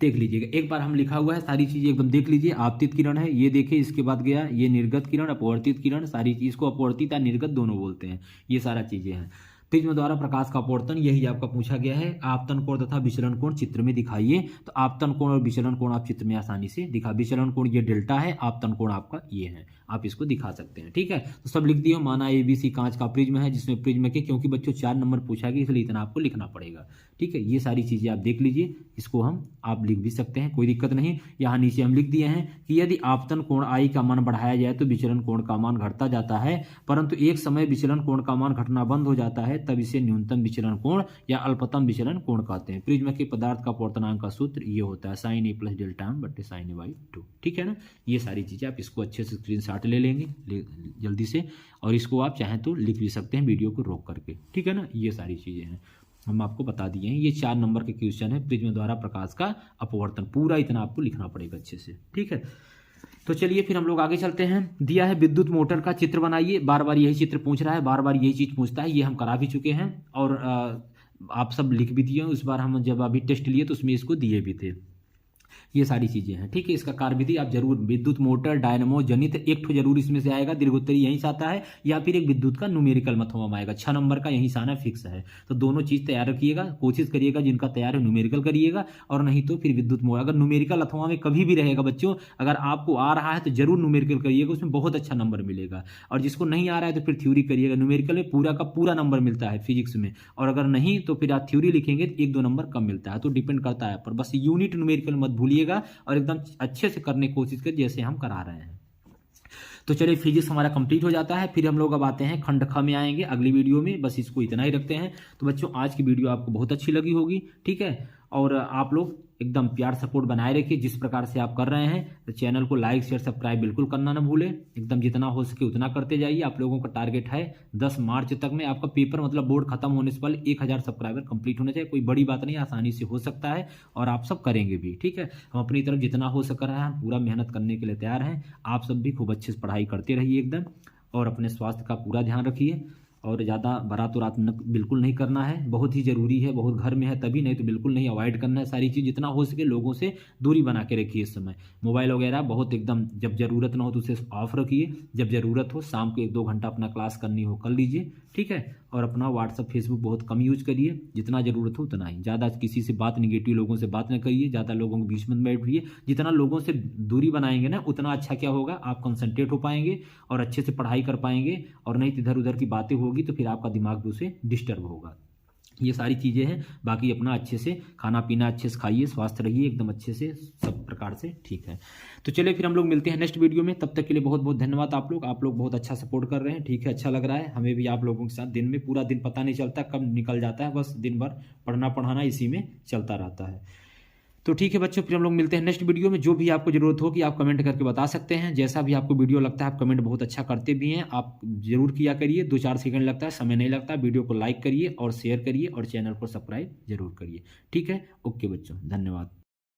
देख लीजिएगा। एक बार हम लिखा हुआ है, सारी चीजें एकदम देख लीजिए। आपतित किरण है, ये देखिए, इसके बाद गया ये निर्गत किरण, अपवर्तित किरण, सारी चीज को अपवर्तित या निर्गत दोनों बोलते हैं। ये सारा चीजें हैं। प्रिज्म द्वारा प्रकाश का अपवर्तन, यही आपका पूछा गया है। आपतन कोण तथा विचलन कोण चित्र में दिखाइए। तो आपतन कोण और विचलन कोण आप चित्र में आसानी से दिखा। विचलन कोण ये डेल्टा है, आपतन कोण आपका ये है, आप इसको दिखा सकते हैं, ठीक है। तो सब लिख दिए। माना ABC कांच का प्रिज्म है, जिसमें प्रिज्म के, क्योंकि बच्चों 4 नंबर पूछा गया इसलिए इतना आपको लिखना पड़ेगा, ठीक है। ये सारी चीजें आप देख लीजिए, इसको आप लिख भी सकते हैं, कोई दिक्कत नहीं। यहाँ नीचे हम लिख दिए हैं कि यदि आपतन कोण I का मान बढ़ाया जाए तो विचलन कोण का मान घटता जाता है, परंतु एक समय विचलन कोण का मान घटना बंद हो जाता है, तब इसे न्यूनतम विचलन कोण या अल्पतम विचलन कोण कहते हैं। प्रिज्म के पदार्थ का अपवर्तनांक का सूत्र ये होता है, साइन ए प्लस डेल्टा एम बटे साइन ए बाई 2, ठीक है ना। ये सारी चीजें आप इसको अच्छे से स्क्रीनशॉट ले लेंगे जल्दी से, और इसको आप चाहें तो लिख भी सकते हैं वीडियो को रोक करके, ठीक है ना। ये सारी चीजें हैं, हम आपको बता दिए हैं। ये 4 नंबर के क्वेश्चन है, प्रिज्म द्वारा प्रकाश का अपवर्तन, पूरा इतना आपको लिखना पड़ेगा अच्छे से, ठीक है। तो चलिए फिर हम लोग आगे चलते हैं। दिया है विद्युत मोटर का चित्र बनाइए। बार बार यही चित्र पूछ रहा है, बार बार यही चीज पूछता है, ये हम करा भी चुके हैं और आप सब लिख भी दिए। उस बार हम जब अभी टेस्ट लिए तो उसमें इसको दिए भी थे। ये सारी चीजें हैं, ठीक है। इसका कार्यविधि आप जरूर, विद्युत मोटर, डायनमो, जनित, एक ठो जरूर इसमें से आएगा, दीर्घोत्तरी यहीं से आता है, या फिर एक विद्युत का न्यूमेरिकल मैथमेटिक्स आएगा। 6 नंबर का यहीं से आना फिक्स है। तो दोनों चीज तैयार रखिएगा, कोशिश करिएगा, जिनका तैयार है न्यूमेरिकल करिएगा, और नहीं तो फिर विद्युत मोटर। अगर न्यूमेरिकल अथवा में कभी भी रहेगा बच्चों, अगर आपको आ रहा है तो जरूर न्यूमेरिकल करिएगा, उसमें बहुत अच्छा नंबर मिलेगा। और जिसको नहीं आ रहा है तो फिर थ्योरी करिएगा। न्यूमेरिकल में पूरा का पूरा नंबर मिलता है फिजिक्स में, और अगर नहीं तो फिर आप थ्योरी लिखेंगे तो 1-2 नंबर कम मिलता है। तो डिपेंड करता है पर बस यूनिट न्यूमेरिकल मत भूलिएगा, और एकदम अच्छे से करने की कोशिश करिए जैसे हम करा रहे हैं। तो चलिए फिजिक्स हमारा कंप्लीट हो जाता है। फिर हम लोग अब आते हैं खंड ख में, आएंगे अगली वीडियो में। बस इसको इतना ही रखते हैं। तो बच्चों आज की वीडियो आपको बहुत अच्छी लगी होगी, ठीक है। और आप लोग एकदम प्यार सपोर्ट बनाए रखिए जिस प्रकार से आप कर रहे हैं। तो चैनल को लाइक शेयर सब्सक्राइब बिल्कुल करना ना भूलें, एकदम जितना हो सके उतना करते जाइए। आप लोगों का टारगेट है 10 मार्च तक में आपका पेपर मतलब बोर्ड खत्म होने से पहले 1000 सब्सक्राइबर कंप्लीट होने चाहिए। कोई बड़ी बात नहीं, आसानी से हो सकता है और आप सब करेंगे भी, ठीक है। हम अपनी तरफ जितना हो सक रहा है हम पूरा मेहनत करने के लिए तैयार हैं। आप सब भी खूब अच्छे से पढ़ाई करते रहिए एकदम, और अपने स्वास्थ्य का पूरा ध्यान रखिए। और ज़्यादा बारात उरात बिल्कुल नहीं करना है, बहुत ही ज़रूरी है, बहुत घर में है तभी, नहीं तो बिल्कुल नहीं, अवॉइड करना है सारी चीज़। जितना हो सके लोगों से दूरी बना के रखिए इस समय। मोबाइल वगैरह बहुत एकदम, जब ज़रूरत ना हो तो उसे ऑफ रखिए, जब ज़रूरत हो शाम को 1-2 घंटा अपना क्लास करनी हो कर लीजिए, ठीक है। और अपना व्हाट्सअप फेसबुक बहुत कम यूज करिए, जितना ज़रूरत हो उतना ही। ज़्यादा किसी से बात, निगेटिव लोगों से बात न करिए, ज़्यादा लोगों के बीच में बैठिए। जितना लोगों से दूरी बनाएंगे ना उतना अच्छा क्या होगा, आप कंसंट्रेट हो पाएंगे और अच्छे से पढ़ाई कर पाएंगे। और नहीं तो इधर उधर की बातें होगी तो फिर आपका दिमाग भी उसे डिस्टर्ब होगा। ये सारी चीज़ें हैं। बाकी अपना अच्छे से खाना पीना अच्छे से खाइए, स्वस्थ रहिए एकदम अच्छे से, सब प्रकार से ठीक है। तो चलिए फिर हम लोग मिलते हैं नेक्स्ट वीडियो में, तब तक के लिए बहुत बहुत धन्यवाद। आप लोग बहुत अच्छा सपोर्ट कर रहे हैं, ठीक है, अच्छा लग रहा है हमें भी आप लोगों के साथ। दिन में पूरा दिन पता नहीं चलता कब निकल जाता है, बस दिन भर पढ़ना पढ़ाना इसी में चलता रहता है। तो ठीक है बच्चों, फिर हम लोग मिलते हैं नेक्स्ट वीडियो में। जो भी आपको जरूरत होगी आप कमेंट करके बता सकते हैं, जैसा भी आपको वीडियो लगता है। आप कमेंट बहुत अच्छा करते भी हैं, आप जरूर किया करिए, 2-4 सेकंड लगता है, समय नहीं लगता। वीडियो को लाइक करिए और शेयर करिए और चैनल को सब्सक्राइब जरूर करिए, ठीक है। ओके बच्चों, धन्यवाद।